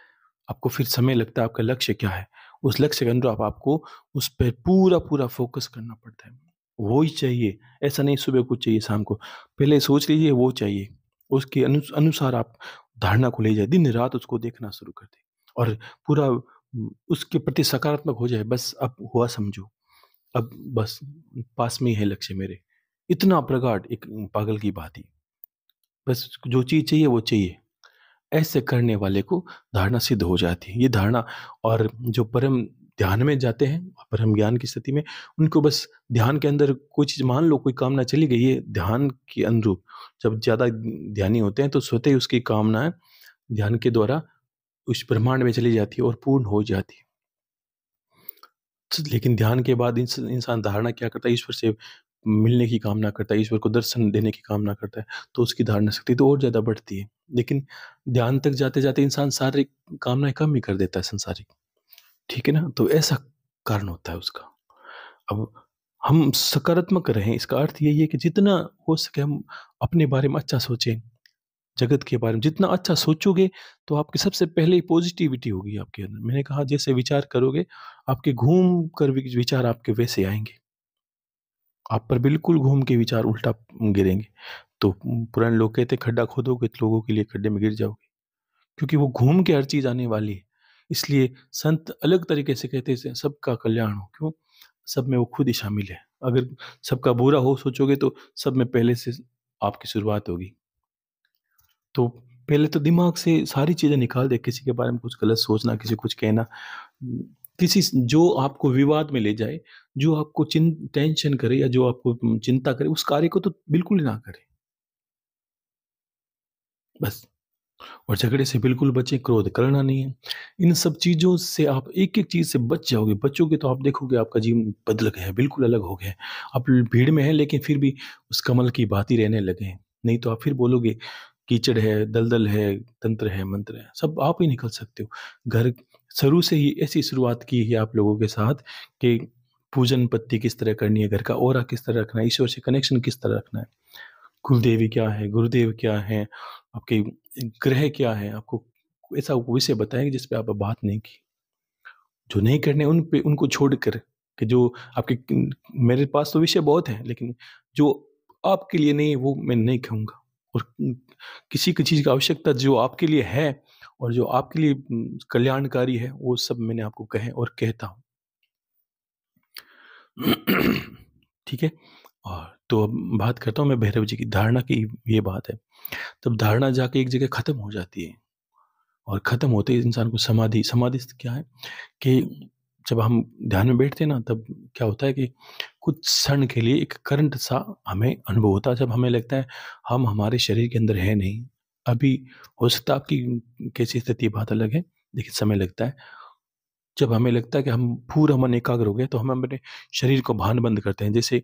आपको फिर समय लगता है आपका लक्ष्य क्या है। उस लक्ष्य के अनुरूप आपको उस पर पूरा पूरा फोकस करना पड़ता है। वो ही चाहिए, ऐसा नहीं सुबह कुछ चाहिए शाम को। पहले सोच लीजिए वो चाहिए, उसके अनुसार आप धारणा को ले जाए, दिन रात उसको देखना शुरू कर दें, और पूरा उसके प्रति सकारात्मक हो जाए। बस अब हुआ समझो, अब बस पास में ही है लक्ष्य मेरे, इतना प्रगाढ़, एक पागल की बात ही, बस जो चीज चाहिए वो चाहिए। ऐसे करने वाले को धारणा सिद्ध हो जाती है, ये धारणा। और जो परम ध्यान में जाते हैं, परम ज्ञान की स्थिति में, उनको बस ध्यान के अंदर कोई चीज, मान लो कोई कामना चली गई है ध्यान के अनुरूप, जब ज्यादा ध्यानी होते हैं तो स्वतः ही उसकी कामनाएं ध्यान के द्वारा उस ब्रह्मांड में चली जाती है और पूर्ण हो जाती है। लेकिन ध्यान के बाद इंसान धारणा क्या करता है, ईश्वर से मिलने की कामना करता है, ईश्वर को दर्शन देने की कामना करता है, तो उसकी धारणा शक्ति तो और ज़्यादा बढ़ती है। लेकिन ध्यान तक जाते-जाते इंसान शारीरिक कामनाएँ कम ही कर देता है, संसारिक, ठीक है ना? तो ऐसा कारण होता है उसका। अब हम सकारात्मक रहें, इसका अर्थ यही है कि जितना हो सके हम अपने बारे में अच्छा सोचें, जगत के बारे में जितना अच्छा सोचोगे, तो आपकी सबसे पहले पॉजिटिविटी होगी आपके अंदर। मैंने कहा जैसे विचार करोगे, आपके घूम कर विचार आपके वैसे आएँगे। आप पर बिल्कुल घूम के विचार उल्टा गिरेंगे। तो पुराने लोग कहते हैं खड्डा खोदोगे तो लोगों के लिए खड्डे में गिर जाओगे, क्योंकि वो घूम के हर चीज़ आने वाली है। इसलिए संत अलग तरीके से कहते हैं सबका कल्याण हो, क्यों? सब में वो खुद ही शामिल है। अगर सबका बुरा हो सोचोगे तो सब में पहले से आपकी शुरुआत होगी। तो पहले तो दिमाग से सारी चीज़ें निकाल दे, किसी के बारे में कुछ गलत सोचना, किसी को कुछ कहना, किसी जो आपको विवाद में ले जाए, जो आपको टेंशन करे, या जो आपको चिंता करे, उस कार्य को तो बिल्कुल ही ना करें। बस। और झगड़े से बिल्कुल बचें, क्रोध करना नहीं है। इन सब चीज़ों से आप एक-एक चीज़ से बच जाओगे, बचोगे तो आप देखोगे आपका जीवन बदल गया है, बिल्कुल अलग हो गया है। आप भीड़ में हैं लेकिन फिर भी उस कमल की भाँति रहने लगे हैं। नहीं तो आप फिर बोलोगे कीचड़ है, दलदल है, तंत्र है, मंत्र है, सब आप ही निकल सकते हो। घर शुरू से ही ऐसी शुरुआत की है आप लोगों के साथ कि पूजन पत्ती किस तरह करनी है, घर का ऑरा किस तरह रखना है, ईश्वर से कनेक्शन किस तरह रखना है, कुलदेवी क्या है, गुरुदेव क्या है, आपके ग्रह क्या है, आपको ऐसा विषय बताएँगे जिस पे आप बात नहीं की। जो नहीं करने उन पे उनको छोड़कर, कि जो आपके मेरे पास तो विषय बहुत हैं, लेकिन जो आपके लिए नहीं है वो मैं नहीं कहूँगा। और किसी चीज़ की आवश्यकता जो आपके लिए है और जो आपके लिए कल्याणकारी है, वो सब मैंने आपको कहे और कहता हूँ। ठीक है? और तो अब बात करता हूँ मैं भैरव जी की धारणा की, ये बात है। तब धारणा जाके एक जगह खत्म हो जाती है, और खत्म होते ही इंसान को समाधि, समाधि से क्या है कि जब हम ध्यान में बैठते हैं ना, तब क्या होता है कि कुछ क्षण के लिए एक करंट सा हमें अनुभव होता है, जब हमें लगता है हम हमारे शरीर के अंदर है नहीं। अभी हो सकता है आपकी कैसी स्थिति, बात अलग है, लेकिन समय लगता है। जब हमें लगता है कि हम पूरा मन एकाग्र हो गया, तो हम अपने शरीर को भान बंद करते हैं। जैसे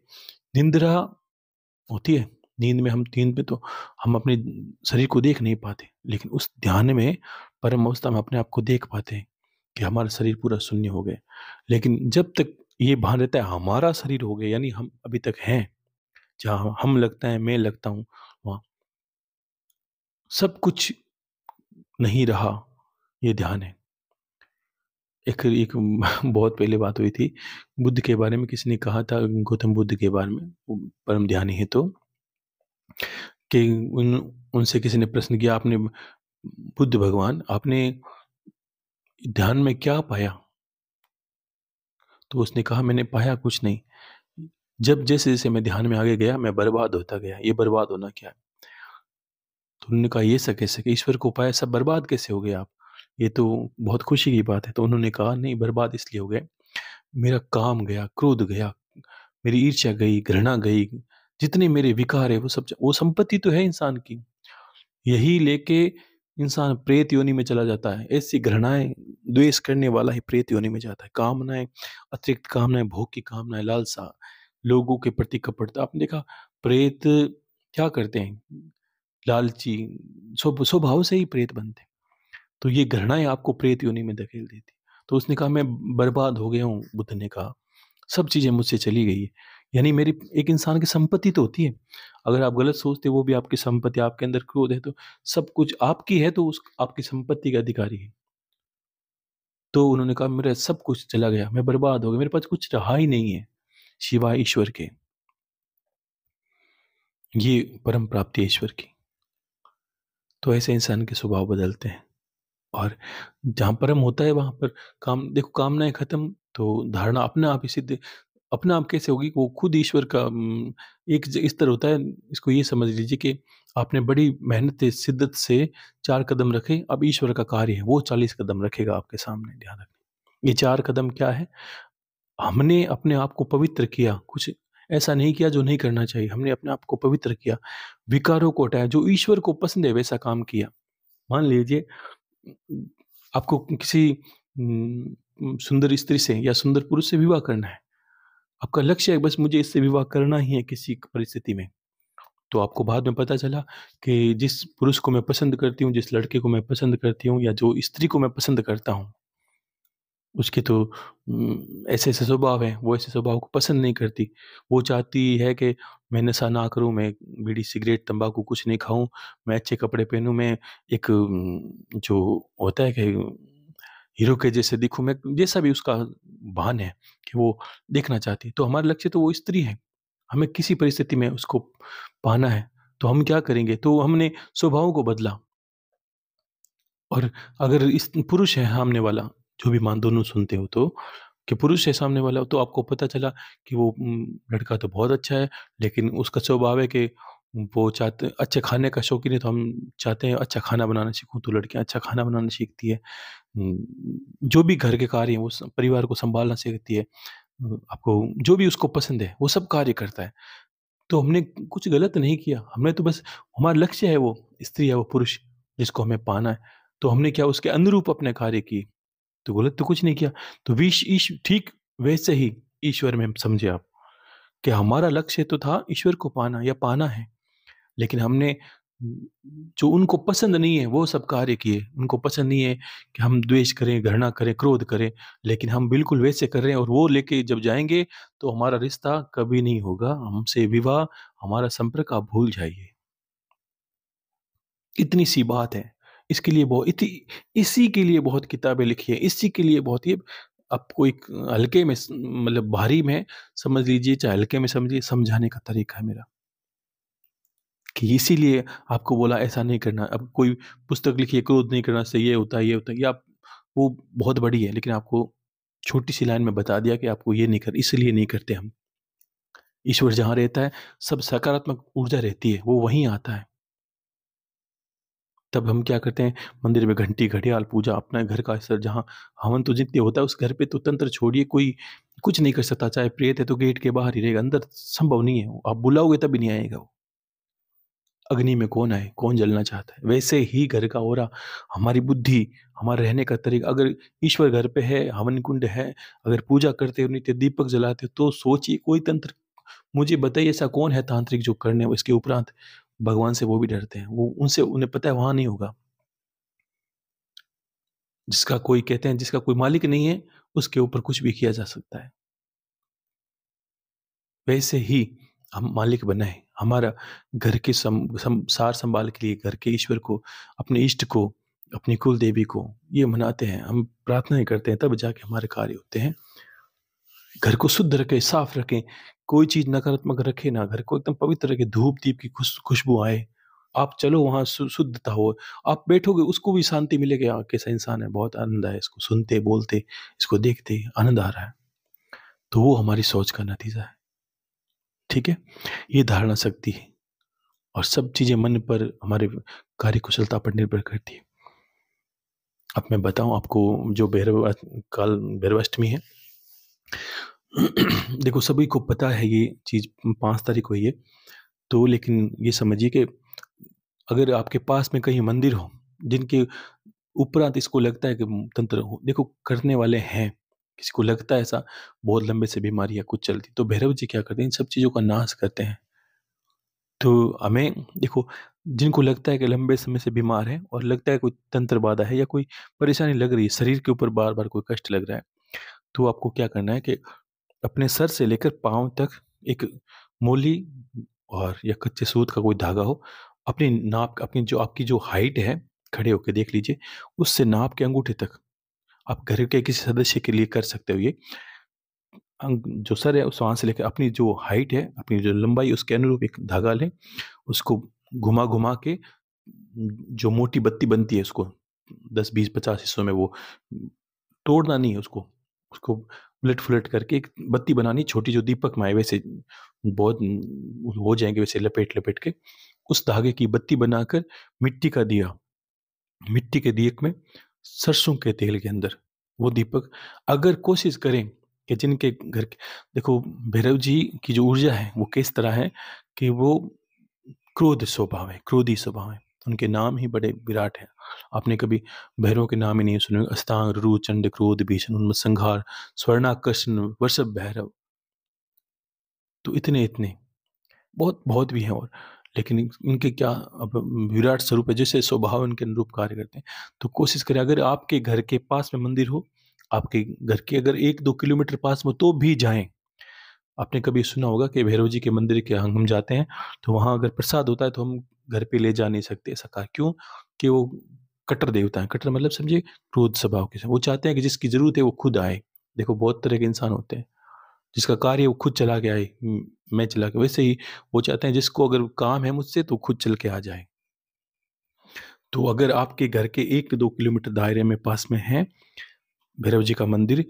निंद्रा होती है, नींद में तो हम अपने शरीर को देख नहीं पाते, लेकिन उस ध्यान में, परम अवस्था में अपने आप को देख पाते हैं कि हमारा शरीर पूरा शून्य हो गया। लेकिन जब तक ये भान रहता है हमारा शरीर हो गया, यानी हम अभी तक हैं, जहाँ हम लगता है, मैं लगता हूँ, वहाँ सब कुछ नहीं रहा, ये ध्यान है। एक एक बहुत पहले बात हुई थी, बुद्ध के बारे में किसी ने कहा था, गौतम बुद्ध के बारे में, वो परम ध्यानी है, तो कि उनसे किसी ने प्रश्न किया, आपने, बुद्ध भगवान, आपने ध्यान में क्या पाया? तो उसने कहा, मैंने पाया कुछ नहीं, जब जैसे जैसे मैं ध्यान में आगे गया मैं बर्बाद होता गया। ये बर्बाद होना क्या है? तो उन्होंने कहा, ये सब कैसे, कि ईश्वर को पाया, सब बर्बाद कैसे हो गए आप? ये तो बहुत खुशी की बात है। तो उन्होंने कहा, नहीं, बर्बाद इसलिए हो गए, मेरा काम गया, क्रोध गया, मेरी ईर्ष्या गई, घृणा गई, जितने मेरे विकार है वो सब, वो संपत्ति तो है इंसान की, यही लेके इंसान प्रेत योनि में चला जाता है। ऐसी घृणाएं, द्वेष करने वाला ही प्रेत योनि में जाता है। कामनाएं, अतिरिक्त कामनाएं, भोग की कामनाएं, लालसा, लोगों के प्रति कपटता। आपने देखा प्रेत क्या करते हैं? लालची, स्वभाव से ही प्रेत बनते हैं। तो ये घृणाएं आपको प्रेत योनि में धकेल देती। तो उसने कहा, मैं बर्बाद हो गया हूँ, बुद्ध ने कहा, सब चीज़ें मुझसे चली गई है। यानी मेरी, एक इंसान की संपत्ति तो होती है, अगर आप गलत सोचते हो वो भी आपकी संपत्ति, आपके अंदर क्रोध है तो सब कुछ आपकी है, तो उस आपकी संपत्ति का अधिकारी है। तो उन्होंने कहा, मेरा सब कुछ चला गया, मैं बर्बाद हो गया, मेरे पास कुछ रहा ही नहीं है सिवाय ईश्वर के। ये परम प्राप्ति है ईश्वर की। तो ऐसे इंसान के स्वभाव बदलते हैं, और जहाँ परम होता है वहाँ पर काम, देखो, कामनाएं खत्म, तो धारणा अपने आप ही सिद्ध। अपने आप कैसे होगी? वो खुद ईश्वर का एक इस तरह होता है, इसको ये समझ लीजिए कि आपने बड़ी मेहनत से, शिद्दत से 4 कदम रखे, अब ईश्वर का कार्य है, वो 40 कदम रखेगा आपके सामने, ध्यान रखना। ये 4 कदम क्या है? हमने अपने आप को पवित्र किया, कुछ ऐसा नहीं किया जो नहीं करना चाहिए, हमने अपने आप को पवित्र किया, विकारों को हटाया, जो ईश्वर को पसंद है वैसा काम किया। मान लीजिए आपको किसी सुंदर स्त्री से या सुंदर पुरुष से विवाह करना है, आपका लक्ष्य है बस मुझे इससे विवाह करना ही है किसी परिस्थिति में। तो आपको बाद में पता चला कि जिस पुरुष को मैं पसंद करती हूँ, जिस लड़के को मैं पसंद करती हूँ, या जो स्त्री को मैं पसंद करता हूँ, उसके तो ऐसे-ऐसे स्वभाव हैं, वो ऐसे स्वभाव को पसंद नहीं करती। वो चाहती है कि मैं नशा ना करूँ, मैं बीड़ी, सिगरेट, तम्बाकू कुछ नहीं खाऊँ, मैं अच्छे कपड़े पहनूँ, मैं एक जो होता है कि हीरो के जैसे दिखूँ, मैं जैसा भी उसका भान है कि वो देखना चाहती है। तो हमारा लक्ष्य तो वो स्त्री है, हमें किसी परिस्थिति में उसको पाना है, तो हम क्या करेंगे? तो हमने स्वभाव को बदला। और अगर इस पुरुष है सामने वाला, जो भी मान दोनों सुनते हो तो, कि पुरुष है सामने वाला, तो आपको पता चला कि वो लड़का तो बहुत अच्छा है, लेकिन उसका स्वभाव है कि वो चाहते, अच्छे खाने का शौकीन है, तो हम चाहते हैं अच्छा खाना बनाना सीखूँ, तो लड़कियाँ अच्छा खाना बनाना सीखती है। जो भी घर के कार्य हैं, वो परिवार को सँभालना सीखती है। आपको जो भी उसको पसंद है, वो सब कार्य करता है। तो हमने कुछ गलत नहीं किया, हमने तो बस, हमारा लक्ष्य है वो स्त्री है, वो पुरुष जिसको हमें पाना है, तो हमने क्या उसके अनुरूप अपने कार्य किए, तो गलत तो कुछ नहीं किया। तो विश ईश ठीक वैसे ही ईश्वर में समझे आप, कि हमारा लक्ष्य तो था ईश्वर को पाना या पाना है, लेकिन हमने जो उनको पसंद नहीं है वो सब कार्य किए। उनको पसंद नहीं है कि हम द्वेष करें, घृणा करें, क्रोध करें, लेकिन हम बिल्कुल वैसे कर रहे हैं, और वो लेके जब जाएँगे तो हमारा रिश्ता कभी नहीं होगा, हमसे विवाह, हमारा संपर्क आप भूल जाइए। इतनी सी बात है। इसके लिए इसी के लिए बहुत किताबें लिखी हैं, इसी के लिए बहुत ये, आपको एक हल्के में मतलब भारी में समझ लीजिए, चाहे हल्के में समझिए, समझाने का तरीका है मेरा। कि इसीलिए आपको बोला ऐसा नहीं करना। अब कोई पुस्तक लिखी है, क्रोध नहीं करना चाहिए, ये होता है, ये होता है, ये आप, वो बहुत बड़ी है, लेकिन आपको छोटी-सी लाइन में बता दिया कि आपको ये नहीं कर, इसलिए नहीं करते हम। ईश्वर जहाँ रहता है, सब सकारात्मक ऊर्जा रहती है, वो वहीं आता है। तब हम क्या करते हैं, मंदिर में घंटी, घड़ियाल, पूजा, अपना घर का असर, जहाँ हवन तो जितने होता है उस घर पे तो तंत्र छोड़िए, कोई कुछ नहीं कर सकता। चाहे प्रेत है तो गेट के बाहर ही रहेगा, अंदर संभव नहीं है वो। आप बुलाओगे तभी नहीं आएगा वो। अग्नि में कौन आए, कौन जलना चाहता है? वैसे ही घर का ऑरा, हमारी बुद्धि, हमारे रहने का तरीका, अगर ईश्वर घर पे है, हवन कुंड है, अगर पूजा करते हो, नित्य दीपक जलाते हो, तो सोचिए कोई तंत्र मुझे बताइए ऐसा कौन है तांत्रिक जो करने इसके उपरांत भगवान से वो भी डरते हैं, वो उनसे उन्हें पता है वहां नहीं होगा। जिसका कोई कहते हैं जिसका कोई मालिक नहीं है उसके ऊपर कुछ भी किया जा सकता है। वैसे ही हम मालिक बनाए हमारा घर के सार संभाल के लिए घर के ईश्वर को, अपने इष्ट को, अपनी कुल देवी को ये मनाते हैं, हम प्रार्थनाएं करते हैं, तब जाके हमारे कार्य होते हैं। घर को शुद्ध रखें, साफ रखें, कोई चीज नकारात्मक रखे ना, घर को एकदम पवित्र रखें, धूप दीप की खुशबू आए। आप चलो वहां शुद्धता हो, आप बैठोगे उसको भी शांति मिलेगी। कैसा इंसान है, बहुत आनंद आए इसको सुनते बोलते, इसको देखते आनंद आ रहा है। तो वो हमारी सोच का नतीजा है। ठीक है, ये धारणा शक्ति है और सब चीजें मन पर, हमारे कार्य कुशलता पर निर्भर करती है। अब मैं बताऊं आपको, जो भैरवाष्टमी है, देखो सभी को पता है ये चीज 5 तारीख को ही है। तो लेकिन ये समझिए कि अगर आपके पास में कहीं मंदिर हो जिनके उपरांत इसको लगता है कि तंत्र हो, देखो करने वाले हैं, किसी को लगता है ऐसा बहुत लंबे से बीमारी या कुछ चलती, तो भैरव जी क्या करते हैं, इन सब चीजों का नाश करते हैं। तो हमें देखो, जिनको लगता है कि लंबे समय से बीमार है और लगता है कोई तंत्र बाधा है या कोई परेशानी लग रही है, शरीर के ऊपर बार बार कोई कष्ट लग रहा है, तो आपको क्या करना है कि अपने सर से लेकर पांव तक एक मोली और या कच्चे सूत का कोई धागा हो, अपनी नाप, अपनी जो आपकी जो हाइट है, खड़े होकर देख लीजिए, उससे नाप के अंगूठे तक आप घर के किसी सदस्य के लिए कर सकते हो ये। जो सर है उस वहां से लेकर अपनी जो हाइट है, अपनी जो लंबाई, उसके अनुरूप एक धागा लें, उसको घुमा घुमा के जो मोटी बत्ती बनती है उसको 10 20 50 हिस्सों में वो तोड़ना नहीं है, उसको उसको उलट फुलट करके एक बत्ती बनानी छोटी, जो दीपक में आए वैसे बहुत हो जाएंगे, वैसे लपेट लपेट के उस धागे की बत्ती बनाकर मिट्टी का दिया, मिट्टी के दिए में सरसों के तेल के अंदर वो दीपक, अगर कोशिश करें कि जिनके घर के, देखो भैरव जी की जो ऊर्जा है वो किस तरह है कि वो क्रोध स्वभाव है, क्रोधी स्वभाव है। उनके नाम ही बड़े विराट हैं। आपने कभी भैरव के नाम ही नहीं सुने, अस्तांग रु चंड क्रोध भीषण उन्मत्त संहार स्वर्णाकर्षण वृषभ भैरव, तो इतने इतने बहुत बहुत भी हैं। और लेकिन इनके क्या अब विराट स्वरूप है, जैसे स्वभाव इनके अनुरूप कार्य करते हैं। तो कोशिश करें, अगर आपके घर के पास में मंदिर हो, आपके घर के अगर 1 2 किलोमीटर पास में, तो भी जाएं। आपने कभी सुना होगा कि भैरव जी के मंदिर के हम जाते हैं तो वहां अगर प्रसाद होता है तो हम घर पे ले जा नहीं सकते, ऐसा कहा क्यों? कि वो कट्टर देवता है। कट्टर मतलब समझिए क्रोध स्वभाव के, वो चाहते हैं कि जिसकी जरूरत है वो खुद आए। देखो बहुत तरह के इंसान होते हैं, जिसका कार्य वो खुद चला के आए, मैं चला के, वैसे ही वो चाहते हैं जिसको अगर काम है मुझसे तो खुद चल के आ जाए। तो अगर आपके घर के 1 2 किलोमीटर दायरे में पास में है भैरव जी का मंदिर,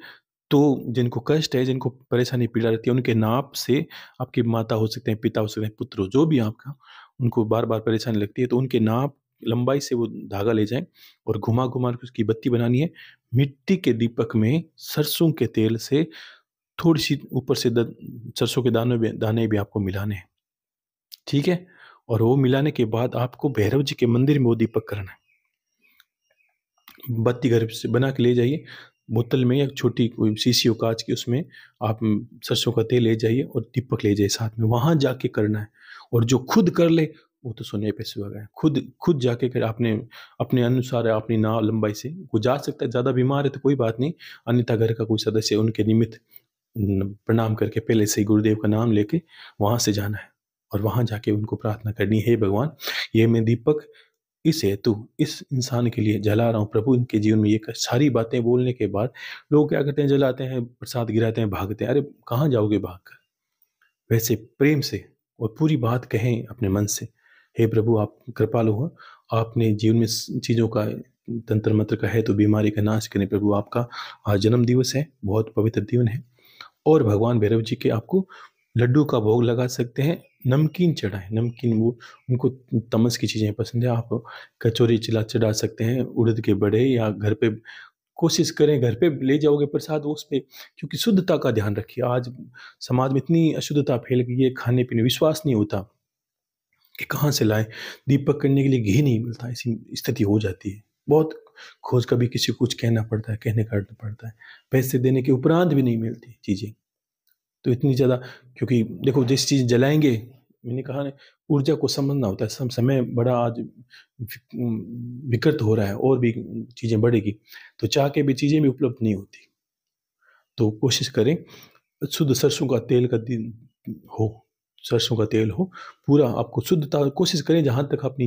तो जिनको कष्ट है, जिनको परेशानी पीड़ा रहती है, उनके नाप से, आपकी माता हो सकते हैं, पिता हो सकते हैं, पुत्र हो, जो भी आपका, उनको बार बार परेशानी लगती है, तो उनके नाप लंबाई से वो धागा ले जाएं और घुमा घुमा के उसकी बत्ती बनानी है। मिट्टी के दीपक में सरसों के तेल से थोड़ी सी ऊपर से सरसों के दाने भी आपको मिलाने हैं। ठीक है, और वो मिलाने के बाद आपको भैरव जी के मंदिर में वो दीपक करना है। बत्ती घर से बना के ले जाइए, बोतल में या छोटी कोई शीशी हो कांच की, उसमें आप सरसों का तेल ले जाइए और दीपक ले जाइए साथ में, वहां जाके करना है। और जो खुद कर ले वो तो सोने पे सुहागा है। खुद खुद जाके कर, आपने अपने अनुसार अपनी नाव लंबाई से वो जा सकता है, ज्यादा बीमार है तो कोई बात नहीं, अन्यथा घर का कोई सदस्य उनके निमित्त प्रणाम करके पहले से ही गुरुदेव का नाम लेके वहां से जाना है और वहां जाके उनको प्रार्थना करनी है, भगवान ये मैं दीपक इस हेतु इस इंसान के लिए जला रहा हूँ प्रभु, इनके जीवन में ये सारी बातें बोलने के बाद लोग क्या करते हैं, जलाते हैं, प्रसाद गिराते हैं, भागते हैं। अरे कहाँ जाओगे भाग कर? वैसे प्रेम से और पूरी बात कहें अपने मन से, हे प्रभु आप कृपालु हो, आपने जीवन में चीज़ों का तंत्र मंत्र का है तो बीमारी का नाश करें प्रभु। आपका आज जन्म दिवस है, बहुत पवित्र दिन है, और भगवान भैरव जी के आपको लड्डू का भोग लगा सकते हैं, नमकीन चढ़ाएं, नमकीन, वो उनको तमस की चीज़ें पसंद है, आप कचौरी चिला चढ़ा सकते हैं, उड़द के बड़े, या घर पे कोशिश करें घर पे ले जाओगे प्रसाद उस पे, क्योंकि शुद्धता का ध्यान रखिए। आज समाज में इतनी अशुद्धता फैल गई है, खाने पीने विश्वास नहीं होता कि कहाँ से लाएं, दीपक करने के लिए घी नहीं मिलता, ऐसी स्थिति हो जाती है। बहुत खोज, कभी किसी को कुछ कहना पड़ता है, कहने काटना पड़ता है, पैसे देने के उपरांत भी नहीं मिलती चीज़ें। तो इतनी ज़्यादा, क्योंकि देखो जिस चीज़ जलाएंगे, मैंने कहा ना, ऊर्जा को समझना होता है। समय बड़ा आज विकृत हो रहा है, और भी चीज़ें बढ़ेगी, तो चाह के भी चीज़ें भी उपलब्ध नहीं होती। तो कोशिश करें शुद्ध सरसों का तेल का दिन हो, सरसों का तेल हो पूरा, आपको शुद्धता कोशिश करें, जहाँ तक अपनी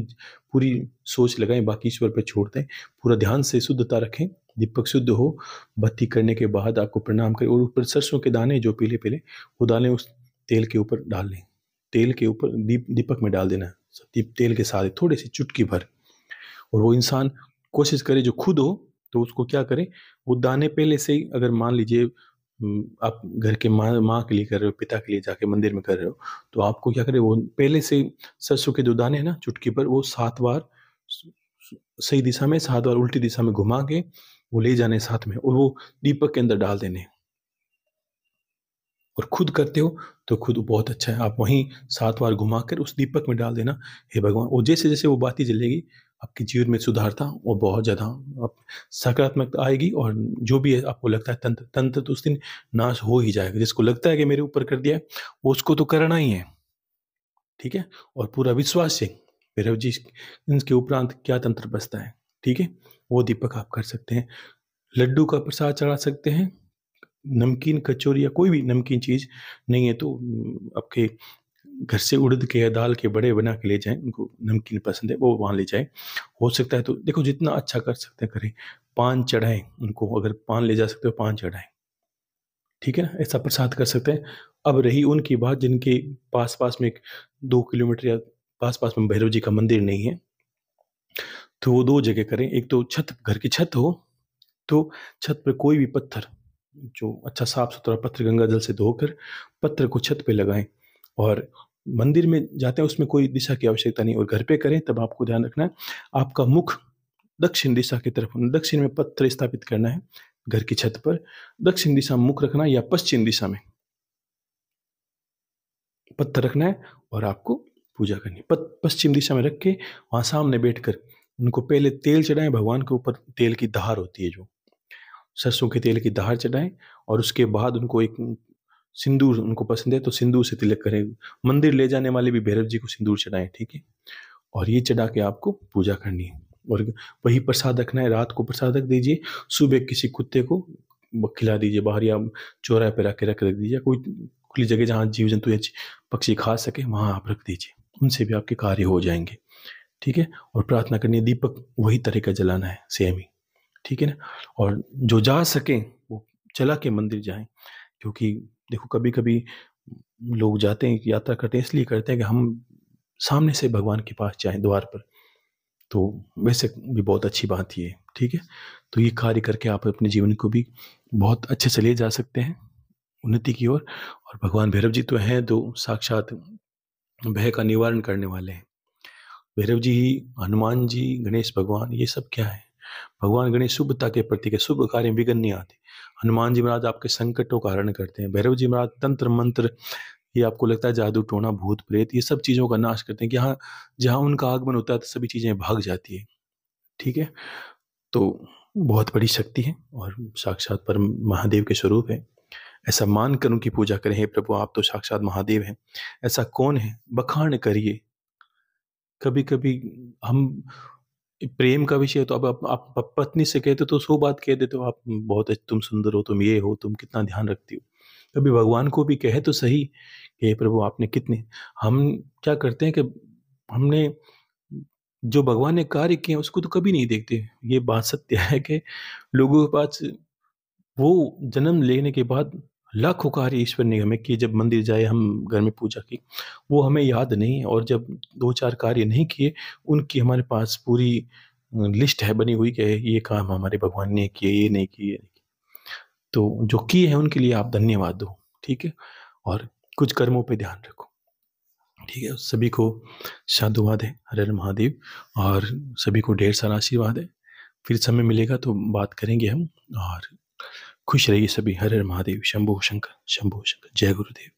पूरी सोच लगाएं, बाकी ईश्वर पे छोड़ दें, पूरा ध्यान से शुद्धता रखें, दीपक शुद्ध हो। बत्ती करने के बाद आपको प्रणाम करें, और ऊपर सरसों के दाने जो पीले पीले, वो दाने उस तेल के ऊपर डाल लें, तेल के ऊपर दीपक में डाल देना है, तेल के साथ थोड़ी सी चुटकी भर। और वो इंसान कोशिश करे जो खुद हो, तो उसको क्या करे, वो दाने पहले से ही, अगर मान लीजिए आप घर के माँ के लिए कर रहे हो, पिता के लिए जाके मंदिर में कर रहे हो, तो आपको क्या करे, वो पहले से ही सरसों के जो दाने हैं ना चुटकी पर, वो 7 बार सही दिशा में, 7 बार उल्टी दिशा में घुमा के वो ले जाने साथ में, और वो दीपक के अंदर डाल देने। और खुद करते हो तो खुद बहुत अच्छा है, आप वहीं 7 बार घुमा कर उस दीपक में डाल देना, हे भगवान। और जैसे जैसे वो बाती जलेगी, आपके जीवन में सुधारता और बहुत ज़्यादा आप सकारात्मकता आएगी, और जो भी है आपको लगता है तंत्र तंत्र तो उस दिन नाश हो ही जाएगा। जिसको लगता है कि मेरे ऊपर कर दिया है, वो उसको तो करना ही है, ठीक है। और पूरा विश्वास से भैरव जी, इनके उपरांत क्या तंत्र बचता है, ठीक है, वो दीपक आप कर सकते हैं। लड्डू का प्रसाद चढ़ा सकते हैं, नमकीन कचौरी या कोई भी नमकीन चीज़ नहीं है तो आपके घर से उड़द के या दाल के बड़े बना के ले जाएं, उनको नमकीन पसंद है वो वहाँ ले जाएं। हो सकता है तो देखो जितना अच्छा कर सकते हैं करें। पान चढ़ाएं उनको, अगर पान ले जा सकते हो पान चढ़ाएं, ठीक है ना, ऐसा प्रसाद कर सकते हैं। अब रही उनकी बात जिनके पास पास में 2 किलोमीटर या पास पास में भैरव जी का मंदिर नहीं है, तो वो 2 जगह करें। एक तो छत, घर की छत हो तो छत पर कोई भी पत्थर, जो अच्छा साफ सुथरा पत्थर गंगा जल से धोकर पत्थर को छत पे लगाएं। और मंदिर में जाते हैं उसमें कोई दिशा की आवश्यकता नहीं, और घर पे करें तब आपको ध्यान रखना है आपका मुख दक्षिण दिशा की तरफ, दक्षिण में पत्थर स्थापित करना है घर की छत पर, दक्षिण दिशा में मुख रखना है, या पश्चिम दिशा में पत्थर रखना है, और आपको पूजा करनी है। पश्चिम दिशा में रख के वहाँ सामने बैठकर उनको पहले तेल चढ़ाएं, भगवान के ऊपर तेल की धार होती है, जो सरसों के तेल की धार चढ़ाएं, और उसके बाद उनको एक सिंदूर, उनको पसंद है तो सिंदूर से तिलक करें। मंदिर ले जाने वाले भी भैरव जी को सिंदूर चढ़ाएं, ठीक है। और ये चढ़ा के आपको पूजा करनी है, और वही प्रसाद रखना है, रात को प्रसाद रख दीजिए, सुबह किसी कुत्ते को खिला दीजिए बाहर, या चौराहे पर रख दीजिए, कोई खुली जगह जहाँ जीव जंतु या पक्षी खा सके वहाँ आप रख दीजिए, उनसे भी आपके कार्य हो जाएंगे, ठीक है। और प्रार्थना करनी है, दीपक वही तरह का जलाना है सेम ही, ठीक है ना। और जो जा सके वो चला के मंदिर जाएं, क्योंकि देखो कभी कभी लोग जाते हैं, यात्रा करते हैं, इसलिए करते हैं कि हम सामने से भगवान के पास जाएं द्वार पर, तो वैसे भी बहुत अच्छी बात ये है, ठीक है। तो ये कार्य करके आप अपने जीवन को भी बहुत अच्छे से ले जा सकते हैं उन्नति की ओर। और भगवान भैरव जी तो हैं तो साक्षात भय का निवारण करने वाले हैं। भैरव जी, हनुमान जी, गणेश भगवान, ये सब क्या है, भगवान गणेश शुभता के प्रतीक है, शुभ कार्य में विघ्न नहीं आते। हनुमान जी महाराज आपके संकटों का हरण करते हैं, भैरव जी महाराज तंत्र मंत्र, ये आपको लगता है जादू टोना भूत प्रेत, ये सब चीज़ों का नाश करते हैं, कि हाँ जहाँ उनका आगमन होता है तो सभी चीज़ें भाग जाती है, ठीक है। तो बहुत बड़ी शक्ति है, और साक्षात परम महादेव के स्वरूप है। ऐसा मान कर उनकी पूजा करें, हे प्रभु आप तो साक्षात महादेव हैं, ऐसा कौन है, बखान करिए। कभी कभी हम प्रेम का विषय है, तो अब आप पत्नी से कहते हो तो 100 बात कह देते हो, आप बहुत तुम सुंदर हो, तुम ये हो, तुम कितना ध्यान रखती हो। कभी भगवान को भी कहे तो सही कि हे प्रभु आपने कितने, हम क्या करते हैं कि हमने जो भगवान ने कार्य किए हैं उसको तो कभी नहीं देखते। ये बात सत्य है कि लोगों के पास वो जन्म लेने के बाद लाखों कार्य ईश्वर ने हमें किए, जब मंदिर जाए हम घर में पूजा की, वो हमें याद नहीं है। और जब 2-4 कार्य नहीं किए, उनकी हमारे पास पूरी लिस्ट है बनी हुई कि ये काम हमारे भगवान ने किए, ये नहीं किए। तो जो किए हैं उनके लिए आप धन्यवाद दो, ठीक है। और कुछ कर्मों पे ध्यान रखो, ठीक है। सभी को साधुवाद है, हर हर महादेव, और सभी को ढेर सारा आशीर्वाद है। फिर समय मिलेगा तो बात करेंगे हम, और खुश रहिए सभी। हर हर महादेव, शंभो शंकर, शंभो शंकर, जय गुरुदेव।